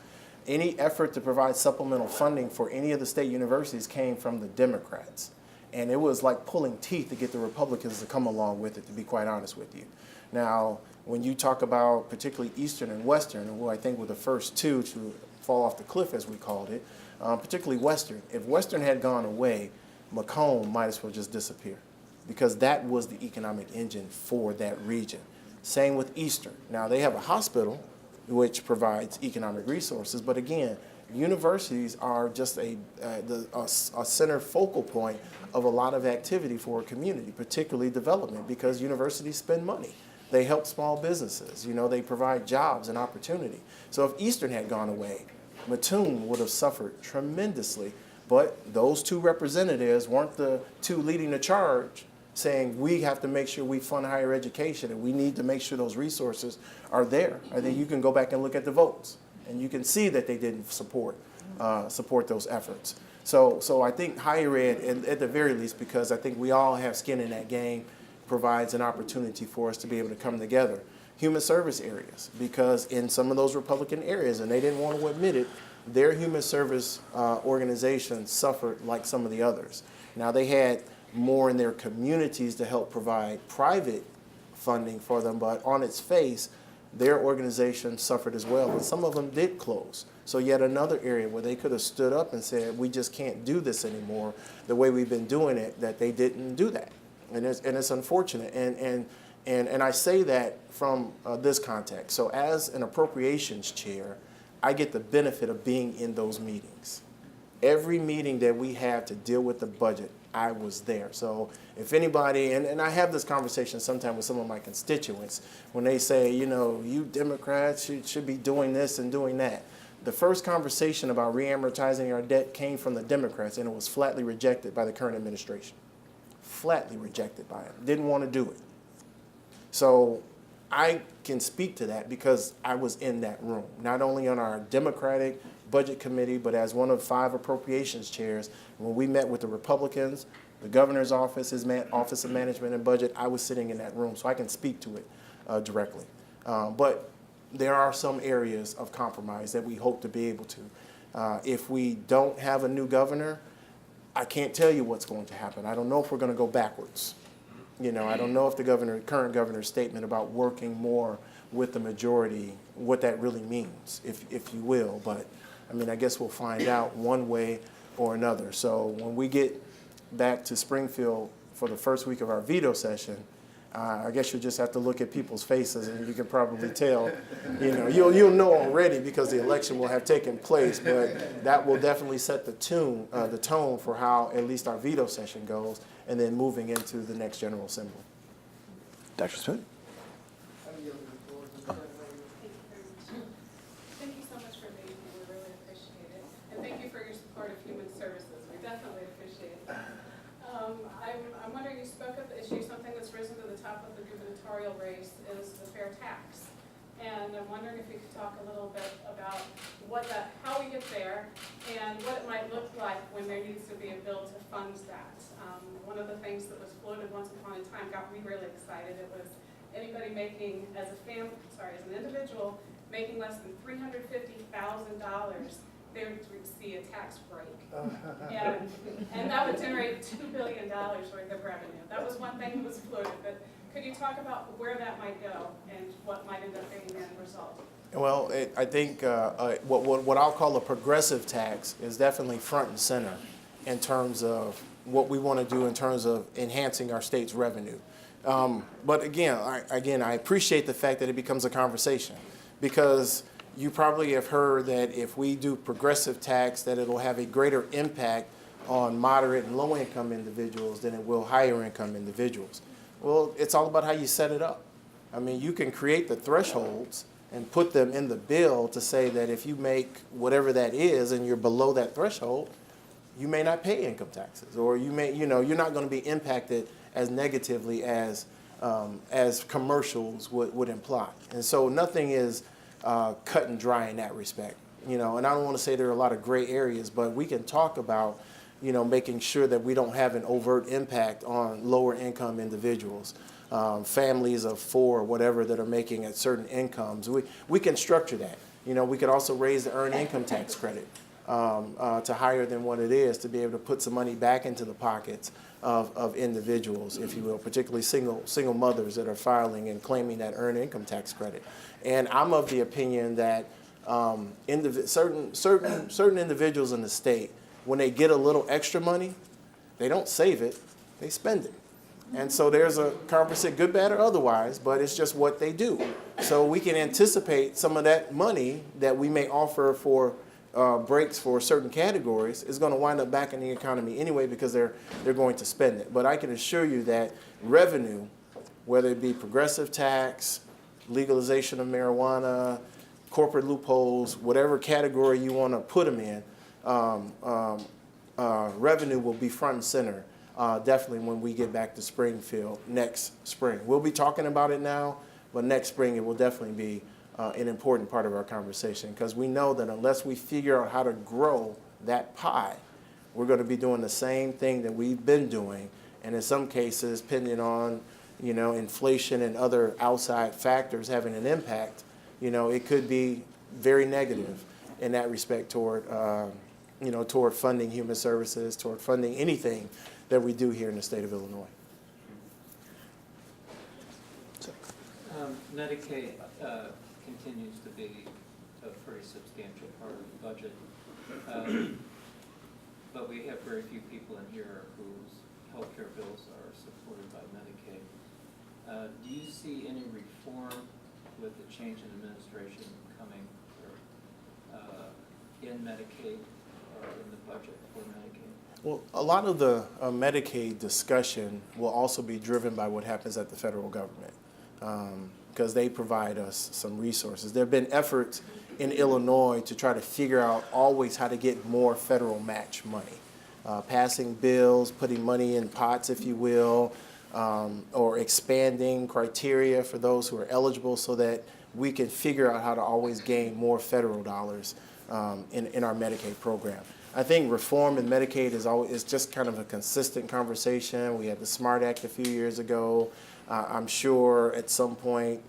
Any effort to provide supplemental funding for any of the state universities came from the Democrats. And it was like pulling teeth to get the Republicans to come along with it, to be quite honest with you. Now, when you talk about particularly Eastern and Western, who I think were the first two to fall off the cliff, as we called it, particularly Western. If Western had gone away, Macomb might as well just disappear, because that was the economic engine for that region. Same with Eastern. Now, they have a hospital which provides economic resources, but again, universities are just a center focal point of a lot of activity for a community, particularly development, because universities spend money. They help small businesses. You know, they provide jobs and opportunity. So if Eastern had gone away, Mattoon would have suffered tremendously. But those two representatives weren't the two leading the charge, saying we have to make sure we fund higher education and we need to make sure those resources are there. I think you can go back and look at the votes, and you can see that they didn't support those efforts. So I think higher ed, at the very least, because I think we all have skin in that game, provides an opportunity for us to be able to come together. Human service areas, because in some of those Republican areas, and they didn't want to admit it, their human service organizations suffered like some of the others. Now, they had more in their communities to help provide private funding for them, but on its face, their organization suffered as well, and some of them did close. So yet another area where they could have stood up and said, we just can't do this anymore the way we've been doing it, that they didn't do that. And it's unfortunate. And I say that from this context. So as an appropriations chair, I get the benefit of being in those meetings. Every meeting that we have to deal with the budget, I was there. So if anybody, and I have this conversation sometimes with some of my constituents, when they say, you know, you Democrats should be doing this and doing that. The first conversation about re-amortizing our debt came from the Democrats, and it was flatly rejected by the current administration. Flatly rejected by it. Didn't want to do it. So I can speak to that because I was in that room, not only on our Democratic Budget Committee, but as one of 5 appropriations chairs. When we met with the Republicans, the governor's office, his Office of Management and Budget, I was sitting in that room, so I can speak to it directly. But there are some areas of compromise that we hope to be able to. If we don't have a new governor, I can't tell you what's going to happen. I don't know if we're going to go backwards. You know, I don't know if the current governor's statement about working more with the majority, what that really means, if you will. But, I mean, I guess we'll find out one way or another. So when we get back to Springfield for the first week of our veto session, I guess you'll just have to look at people's faces and you can probably tell, you know, you'll know already because the election will have taken place, but that will definitely set the tone for how at least our veto session goes, and then moving into the next General Assembly. Dr. Smith? Thank you so much for being here. We really appreciate it. And thank you for your support of human services. We definitely appreciate it. I'm wondering, you spoke of the issue, something that's risen to the top of the gubernatorial race is the fair tax. And I'm wondering if you could talk a little bit about how we get there and what it might look like when there needs to be a bill to fund that. One of the things that was floated once upon a time got me really excited. It was anybody making, as an individual, making less than $350,000, they would see a tax break. And that would generate $2 billion worth of revenue. That was one thing that was floated, but could you talk about where that might go and what might end up being the end result? Well, I think what I'll call a progressive tax is definitely front and center in terms of what we want to do in terms of enhancing our state's revenue. But again, I appreciate the fact that it becomes a conversation, because you probably have heard that if we do progressive tax, that it'll have a greater impact on moderate and low income individuals than it will higher income individuals. Well, it's all about how you set it up. I mean, you can create the thresholds and put them in the bill to say that if you make whatever that is and you're below that threshold, you may not pay income taxes, or you may, you're not going to be impacted as negatively as commercials would imply. And so nothing is cut and dry in that respect. And I don't want to say there are a lot of gray areas, but we can talk about, making sure that we don't have an overt impact on lower income individuals, families of 4 or whatever that are making at certain incomes. We can structure that. We could also raise the earned income tax credit to higher than what it is, to be able to put some money back into the pockets of individuals, if you will, particularly single mothers that are filing and claiming that earned income tax credit. And I'm of the opinion that certain individuals in the state, when they get a little extra money, they don't save it, they spend it. And so there's a conversation, good, bad, or otherwise, but it's just what they do. So we can anticipate some of that money that we may offer for breaks for certain categories is going to wind up back in the economy anyway, because they're going to spend it. But I can assure you that revenue whether it be progressive tax, legalization of marijuana, corporate loopholes, whatever category you want to put them in, revenue will be front and center, definitely when we get back to Springfield next spring. We'll be talking about it now, but next spring it will definitely be an important part of our conversation, because we know that unless we figure out how to grow that pie, we're going to be doing the same thing that we've been doing, and in some cases, depending on inflation and other outside factors having an impact, it could be very negative in that respect toward toward funding human services, toward funding anything that we do here in the state of Illinois. Medicaid continues to be a pretty substantial part of the budget, but we have very few people in here whose health care bills are supported by Medicaid. Do you see any reform with the change in administration coming in Medicaid or in the budget for Medicaid? Well, a lot of the Medicaid discussion will also be driven by what happens at the federal government, because they provide us some resources. There have been efforts in Illinois to try to figure out always how to get more federal match money, passing bills, putting money in pots, if you will, or expanding criteria for those who are eligible so that we can figure out how to always gain more federal dollars in our Medicaid program. I think reform in Medicaid is just kind of a consistent conversation. We had the SMART Act a few years ago. I'm sure at some point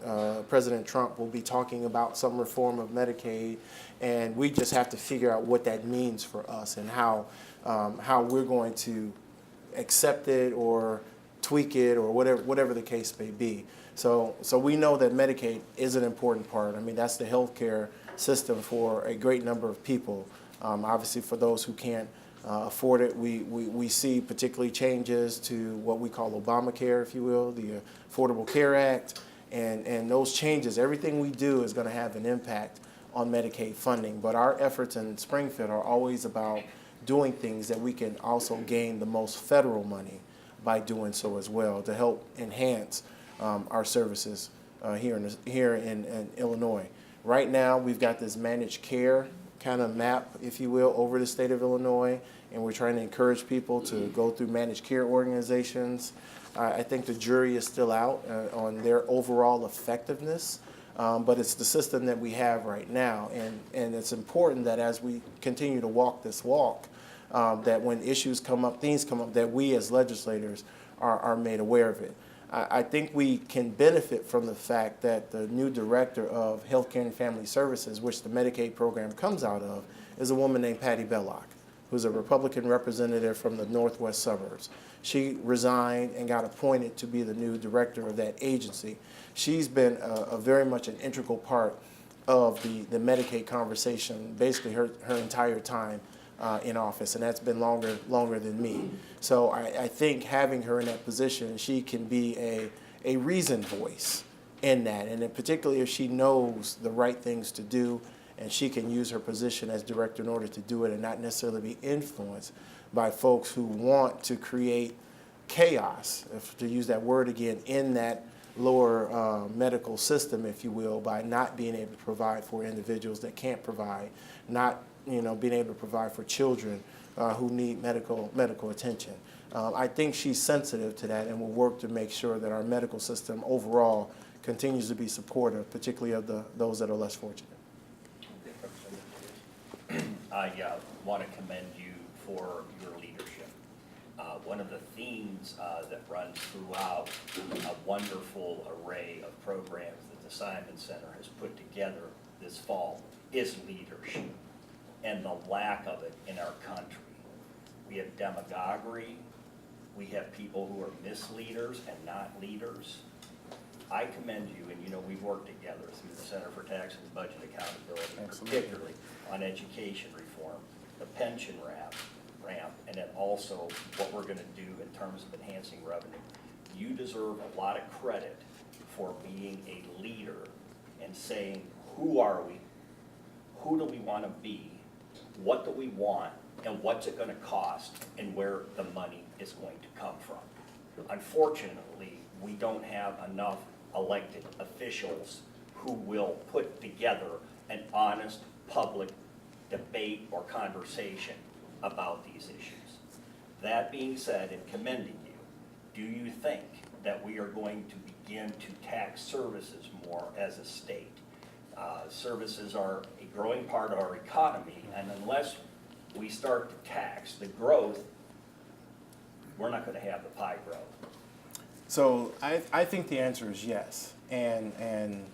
President Trump will be talking about some reform of Medicaid, and we just have to figure out what that means for us and how we're going to accept it or tweak it or whatever the case may be. So we know that Medicaid is an important part. I mean, that's the health care system for a great number of people. Obviously, for those who can't afford it, we see particularly changes to what we call Obamacare, if you will, the Affordable Care Act, and those changes, everything we do is going to have an impact on Medicaid funding. But our efforts in Springfield are always about doing things that we can also gain the most federal money by doing so as well, to help enhance our services here in Illinois. Right now, we've got this managed care kind of map, if you will, over the state of Illinois, and we're trying to encourage people to go through managed care organizations. I think the jury is still out on their overall effectiveness, but it's the system that we have right now, and it's important that as we continue to walk this walk, that when issues come up, things come up, that we as legislators are made aware of it. I think we can benefit from the fact that the new director of Healthcare and Family Services, which the Medicaid program comes out of, is a woman named Patty Belloc, who's a Republican representative from the northwest suburbs. She resigned and got appointed to be the new director of that agency. She's been a very much an integral part of the Medicaid conversation, basically her entire time in office, and that's been longer than me. So I think having her in that position, she can be a reasoned voice in that, and particularly if she knows the right things to do, and she can use her position as director in order to do it and not necessarily be influenced by folks who want to create chaos, to use that word again, in that lower medical system, if you will, by not being able to provide for individuals that can't provide, not being able to provide for children who need medical attention. I think she's sensitive to that and will work to make sure that our medical system overall continues to be supportive, particularly of those that are less fortunate. I want to commend you for your leadership. One of the themes that runs throughout a wonderful array of programs that the Simon Center has put together this fall is leadership and the lack of it in our country. We have demagoguery, we have people who are misleaders and not leaders. I commend you, and we've worked together through the Center for Tax and Budget Accountability, Absolutely. particularly on education reform, the pension ramp, and then also what we're going to do in terms of enhancing revenue. You deserve a lot of credit for being a leader and saying, who are we? Who do we want to be? What do we want? And what's it going to cost? And where the money is going to come from? Unfortunately, we don't have enough elected officials who will put together an honest public debate or conversation about these issues. That being said, in commending you, do you think that we are going to begin to tax services more as a state? Services are a growing part of our economy, and unless we start to tax the growth, we're not going to have the pie growth. So I think the answer is yes. And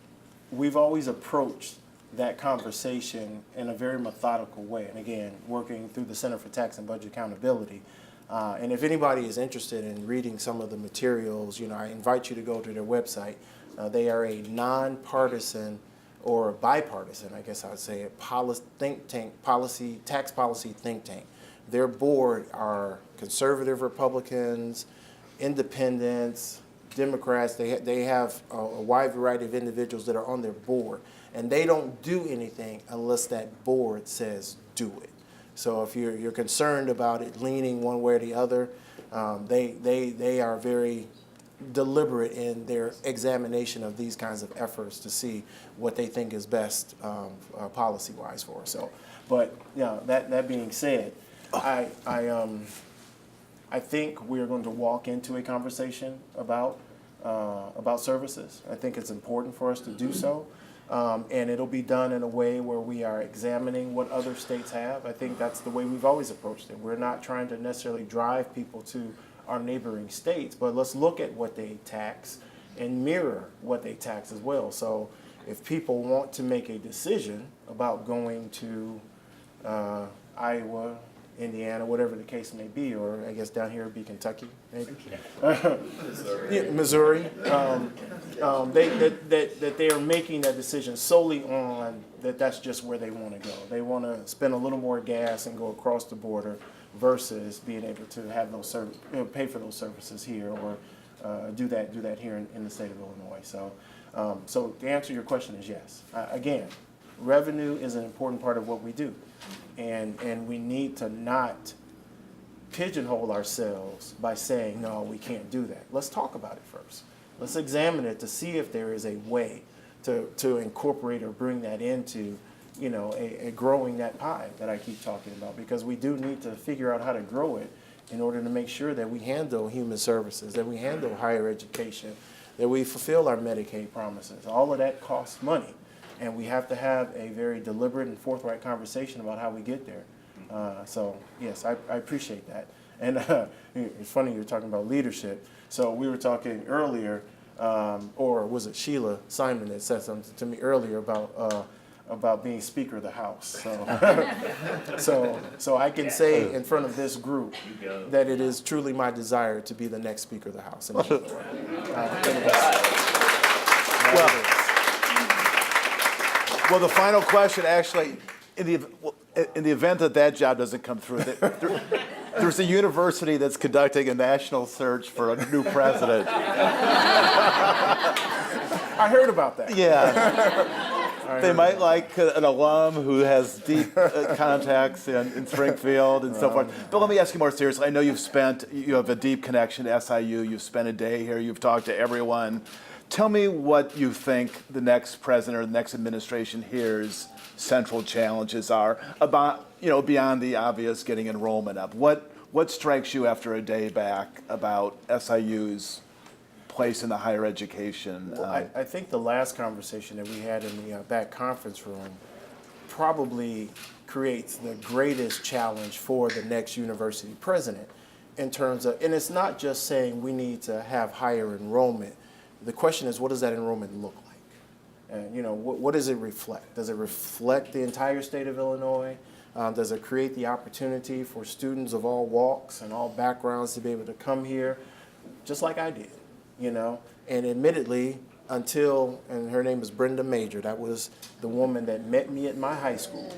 we've always approached that conversation in a very methodical way. And again, working through the Center for Tax and Budget Accountability. And if anybody is interested in reading some of the materials, I invite you to go to their website. They are a nonpartisan or bipartisan, I guess I would say, tax policy think tank. Their board are conservative Republicans, independents, Democrats. They have a wide variety of individuals that are on their board, and they don't do anything unless that board says do it. So if you're concerned about it leaning one way or the other, they are very deliberate in their examination of these kinds of efforts to see what they think is best policy-wise for us. So, but that being said, I think we are going to walk into a conversation about services. I think it's important for us to do so, and it'll be done in a way where we are examining what other states have. I think that's the way we've always approached it. We're not trying to necessarily drive people to our neighboring states, but let's look at what they tax and mirror what they tax as well. So if people want to make a decision about going to Iowa, Indiana, whatever the case may be, or I guess down here it'd be Kentucky, maybe, Missouri, that they are making that decision solely on that's just where they want to go. They want to spend a little more gas and go across the border versus being able to have those pay for those services here, or do that here in the state of Illinois. So to answer your question is yes. Again, revenue is an important part of what we do, and we need to not pigeonhole ourselves by saying no, we can't do that. Let's talk about it first. Let's examine it to see if there is a way to incorporate or bring that into a growing that pie that I keep talking about, because we do need to figure out how to grow it in order to make sure that we handle human services, that we handle higher education, that we fulfill our Medicaid promises. All of that costs money, and we have to have a very deliberate and forthright conversation about how we get there. So yes, I appreciate that. And it's funny you're talking about leadership. So we were talking earlier, or was it Sheila Simon that said something to me earlier about being Speaker of the House. So I can say in front of this group that it is truly my desire to be the next Speaker of the House. Well, the final question, actually, in the event that job doesn't come through, there's a university that's conducting a national search for a new president. I heard about that. Yeah. They might like an alum who has deep contacts in Springfield and so forth. But let me ask you more seriously. I know you have a deep connection to SIU. You've spent a day here. You've talked to everyone. Tell me what you think the next president or the next administration here's central challenges are about, beyond the obvious getting enrollment up. What strikes you after a day back about SIU's place in the higher education? Well, I think the last conversation that we had in the back conference room probably creates the greatest challenge for the next university president in terms of, and it's not just saying we need to have higher enrollment. The question is, what does that enrollment look like? And what does it reflect? Does it reflect the entire state of Illinois? Does it create the opportunity for students of all walks and all backgrounds to be able to come here, just like I did? And admittedly, and her name is Brenda Major, that was the woman that met me at my high school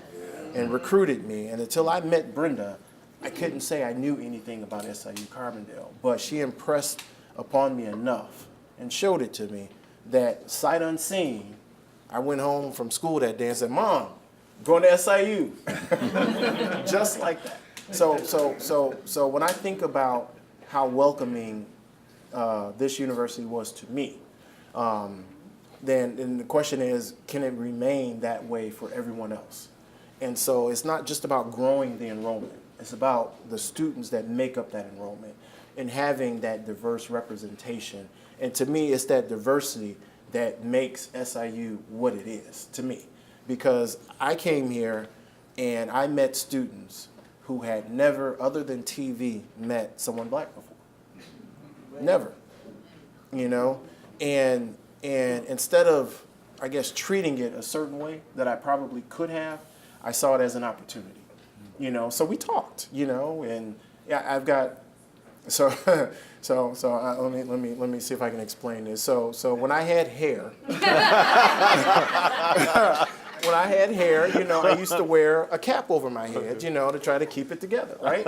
and recruited me. And until I met Brenda, I couldn't say I knew anything about SIU Carbondale. But she impressed upon me enough and showed it to me that sight unseen, I went home from school that day and said, Mom, I'm going to SIU. Just like that. So when I think about how welcoming this university was to me, then the question is, can it remain that way for everyone else? And so it's not just about growing the enrollment. It's about the students that make up that enrollment and having that diverse representation. And to me, it's that diversity that makes SIU what it is to me. Because I came here and I met students who had never, other than TV, met someone black before. Never, you know? And instead of, I guess, treating it a certain way that I probably could have, I saw it as an opportunity, you know? So we talked, you know, and yeah, I've got, so let me see if I can explain this. So when I had hair, when I had hair, you know, I used to wear a cap over my head, you know, to try to keep it together, right?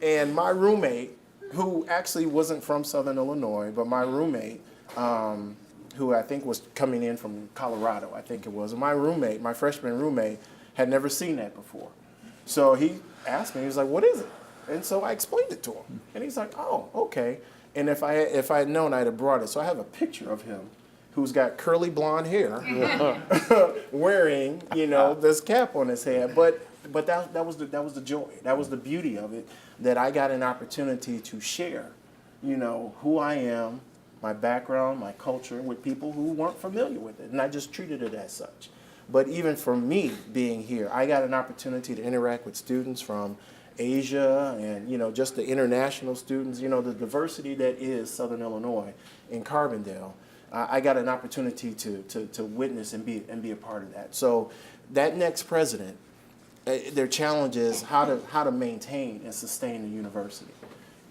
And my roommate, who actually wasn't from Southern Illinois, but my roommate, who I think was coming in from Colorado, I think it was, my roommate, my freshman roommate, had never seen that before. So he asked me, he was like, what is it? And so I explained it to him. And he's like, oh, okay. And if I had known, I'd have brought it. So I have a picture of him who's got curly blonde hair wearing, you know, this cap on his head. But that was the joy. That was the beauty of it, that I got an opportunity to share, you know, who I am, my background, my culture with people who weren't familiar with it. And I just treated it as such. But even for me being here, I got an opportunity to interact with students from Asia and, you know, just the international students, you know, the diversity that is Southern Illinois in Carbondale. I got an opportunity to witness and be a part of that. So that next president, their challenge is how to maintain and sustain the university.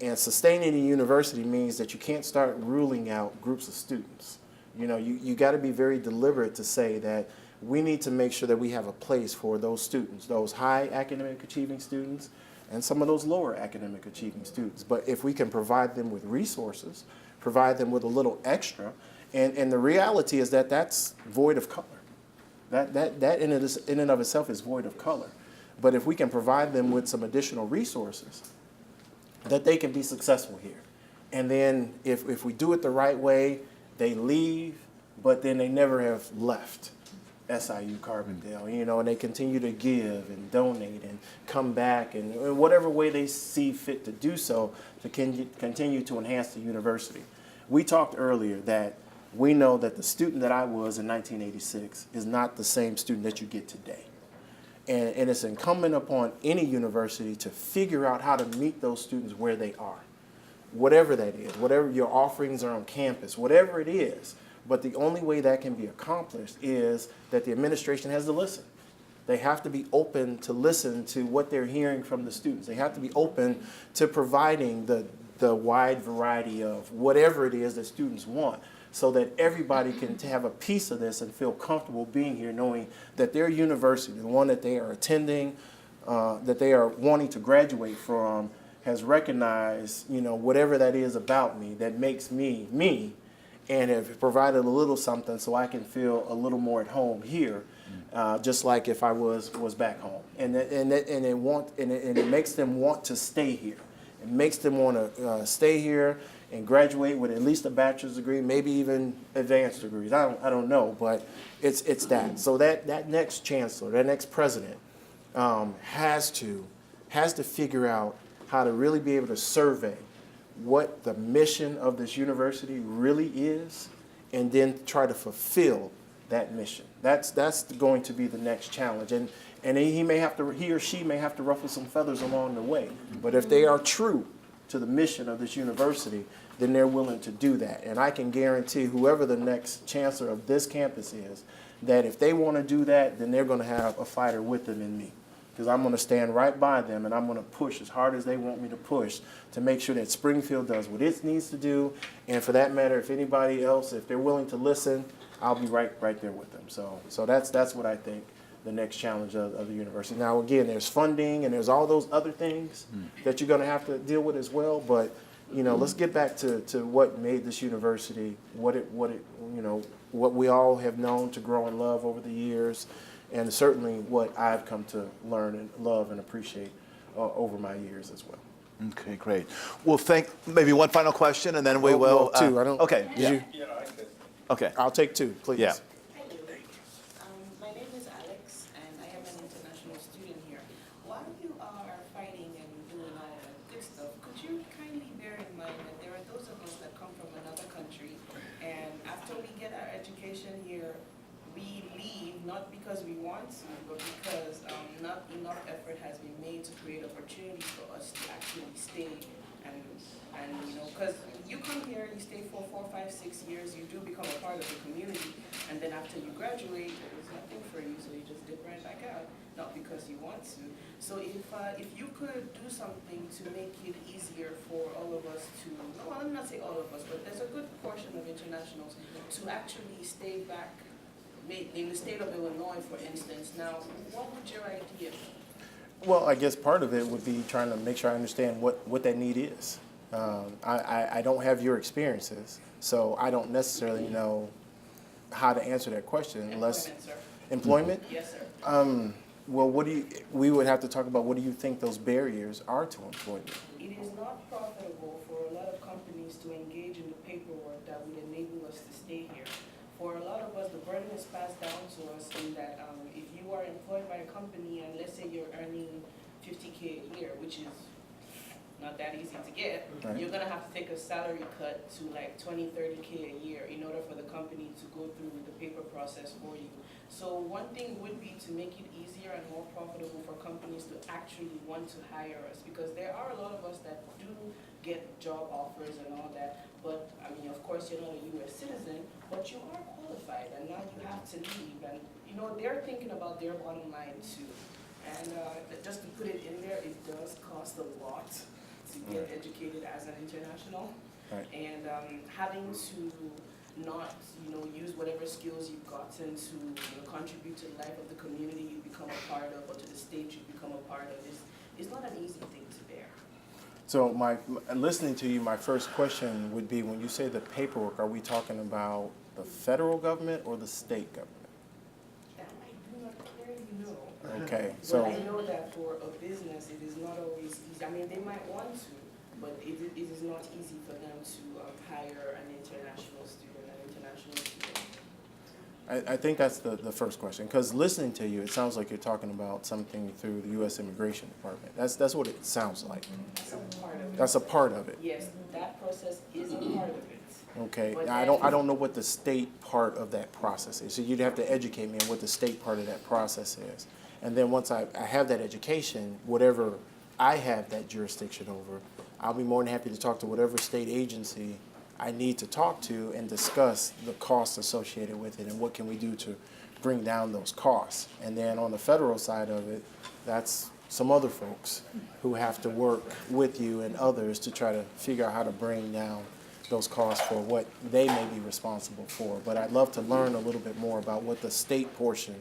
And sustaining the university means that you can't start ruling out groups of students. You know, you got to be very deliberate to say that we need to make sure that we have a place for those students, those high academic achieving students, and some of those lower academic achieving students. But if we can provide them with resources, provide them with a little extra, and the reality is that that's void of color. That in and of itself is void of color. But if we can provide them with some additional resources, that they can be successful here. And then if we do it the right way, they leave, but then they never have left SIU Carbondale, you know, and they continue to give and donate and come back and in whatever way they see fit to do so to continue to enhance the university. We talked earlier that we know that the student that I was in 1986 is not the same student that you get today. And it's incumbent upon any university to figure out how to meet those students where they are, whatever that is, whatever your offerings are on campus, whatever it is. But the only way that can be accomplished is that the administration has to listen. They have to be open to listen to what they're hearing from the students. They have to be open to providing the wide variety of whatever it is that students want, so that everybody can have a piece of this and feel comfortable being here, knowing that their university, the one that they are attending, that they are wanting to graduate from, has recognized, you know, whatever that is about me that makes me me, and have provided a little something so I can feel a little more at home here, just like if I was back home. And it makes them want to stay here. It makes them want to stay here and graduate with at least a bachelor's degree, maybe even advanced degrees. I don't know, but it's that. So that next chancellor, that next president, has to figure out how to really be able to survey what the mission of this university really is, and then try to fulfill that mission. That's going to be the next challenge. And he or she may have to ruffle some feathers along the way. But if they are true to the mission of this university, then they're willing to do that. And I can guarantee whoever the next chancellor of this campus is, that if they want to do that, then they're going to have a fighter with them in me. Because I'm going to stand right by them, and I'm going to push as hard as they want me to push to make sure that Springfield does what it needs to do. And for that matter, if anybody else, if they're willing to listen, I'll be right there with them. So that's what I think the next challenge of the university. Now, again, there's funding and there's all those other things that you're going to have to deal with as well. But you know, let's get back to what made this university what we all have known to grow and love over the years. And certainly what I've come to learn and love and appreciate over my years as well. Okay, great. Well, maybe one final question, and then we will. Well, two. I don't. Okay. Did Yeah. you? Okay. I'll take two, please. Yeah. My name is Alex, and I am an international student here. While you are fighting and doing all that good stuff, could you kindly bear in mind that there are those of us that come from another country, and after we get our education here, we leave not because we want to, but because not enough effort has been made to create opportunities for us to actually stay and you know, because you come here, you stay for 4, 5, 6 years, you do become a part of the community, and then after you graduate, there's nothing for you, so you just dip right back out, not because you want to. So if you could do something to make it easier for all of us to, well, let me not say all of us, but there's a good portion of internationals to actually stay back in the state of Illinois, for instance. Now, what would your idea be? Well, I guess part of it would be trying to make sure I understand what that need is. I don't have your experiences, so I don't necessarily know how to answer that question unless Employment, sir. Employment. Yes, sir. Well, we would have to talk about what do you think those barriers are to employment? It is not profitable for a lot of companies to engage in the paperwork that would enable us to stay here. For a lot of us, the burden is passed down to us in that if you are employed by a company and let's say you're earning $50K a year, which is not that easy to get, Right. you're gonna have to take a salary cut to like 20, 30K a year in order for the company to go through the paper process for you. So one thing would be to make it easier and more profitable for companies to actually want to hire us, because there are a lot of us that do get job offers and all that, but I mean, of course, you're not a U.S. citizen, but you are qualified, and now you have to leave, and you know, they're thinking about their bottom line too. And just to put it in there, it does cost a lot to get educated as an international. Right. And having to not, you know, use whatever skills you've gotten to, you know, contribute to the life of the community you become a part of, or to the state you become a part of, is not an easy thing to bear. So listening to you, my first question would be, when you say the paperwork, are we talking about the federal government or the state government? That I do not clearly know. Okay, But so, I know that for a business, it is not always easy. I mean, they might want to, but it is not easy for them to hire an international student, I think that's the first question, because listening to you, it sounds like you're talking about something through the U.S. Immigration Department. That's what it sounds like. That's a part of it. That's a part of it. Yes, that process is a part of it. Okay, But now, that I is- don't know what the state part of that process is, so you'd have to educate me on what the state part of that process is. And then once I have that education, whatever I have that jurisdiction over, I'll be more than happy to talk to whatever state agency I need to talk to and discuss the costs associated with it and what can we do to bring down those costs. And then on the federal side of it, that's some other folks who have to work with you and others to try to figure out how to bring down those costs for what they may be responsible for. But I'd love to learn a little bit more about what the state portion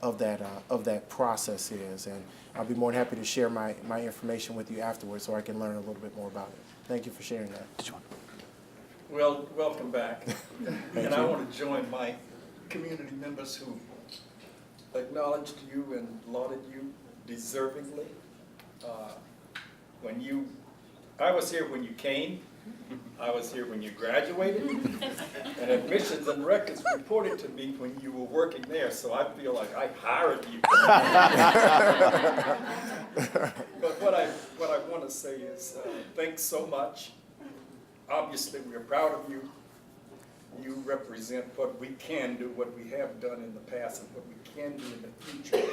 of that process is. And I'll be more than happy to share my information with you afterwards so I can learn a little bit more about it. Thank you for sharing that. Well, welcome back. Thank And I you. want to join my community members who acknowledged you and lauded you deservingly. I was here when you came, I was here when you graduated, and Admissions and Records reported to me when you were working there, so I feel like I hired you. But what I want to say is thanks so much. Obviously, we're proud of you. You represent what we can do, what we have done in the past, and what we can do in the future.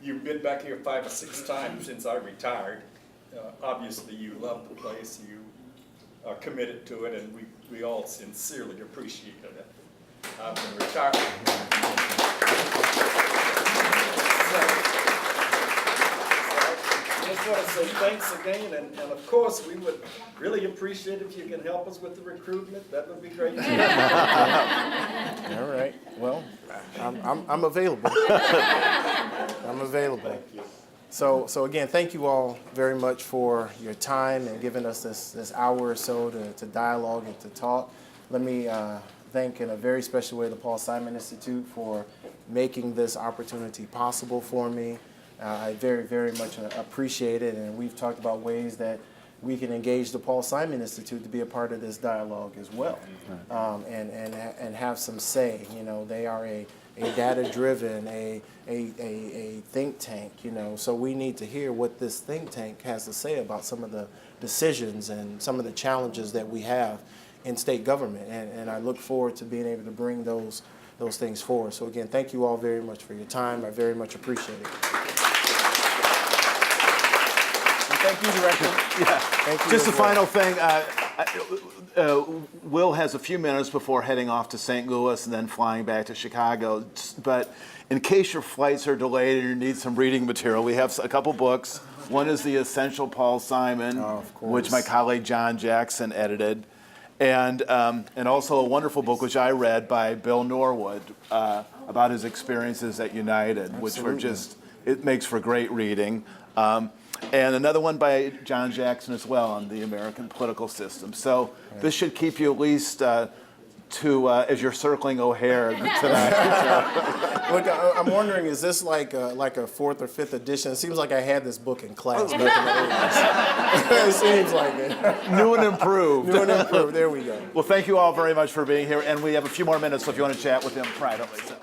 You've been back here 5 or 6 times since I retired. Obviously, you love the place, you are committed to it, and we all sincerely appreciate it. I've been retired. I just want to say thanks again, and of course, we would really appreciate if you can help us with the recruitment. That would be great. All right, well, I'm available. I'm available. Thank you. So again, thank you all very much for your time and giving us this hour or so to dialogue and to talk. Let me thank in a very special way the Paul Simon Institute for making this opportunity possible for me. I very, very much appreciate it, and we've talked about ways that we can engage the Paul Simon Institute to be a part of this dialogue as well, and have some say. You know, they are a data-driven, a think tank, you know, so we need to hear what this think tank has to say about some of the decisions and some of the challenges that we have in state government, and I look forward to being able to bring those things forward. So again, thank you all very much for your time. I very much appreciate it. And thank you, Director. Yeah. Thank you Just a as well. final thing. Will has a few minutes before heading off to St. Louis and then flying back to Chicago. But in case your flights are delayed and you need some reading material, we have a couple books. One is The Essential Paul Simon, of course. which my colleague John Jackson edited. And also a wonderful book, which I read, by Bill Norwood, about his experiences at United, which were just, it makes for great reading. And another one by John Jackson as well on the American political system. So this should keep you at least as you're circling O'Hare tonight. Look, I'm wondering, is this like a fourth or fifth edition? It seems like I had this book in class back in the 80s. It seems like it. New and improved. New and improved. There we go. Well, thank you all very much for being here. And we have a few more minutes, so if you want to chat with him privately. So.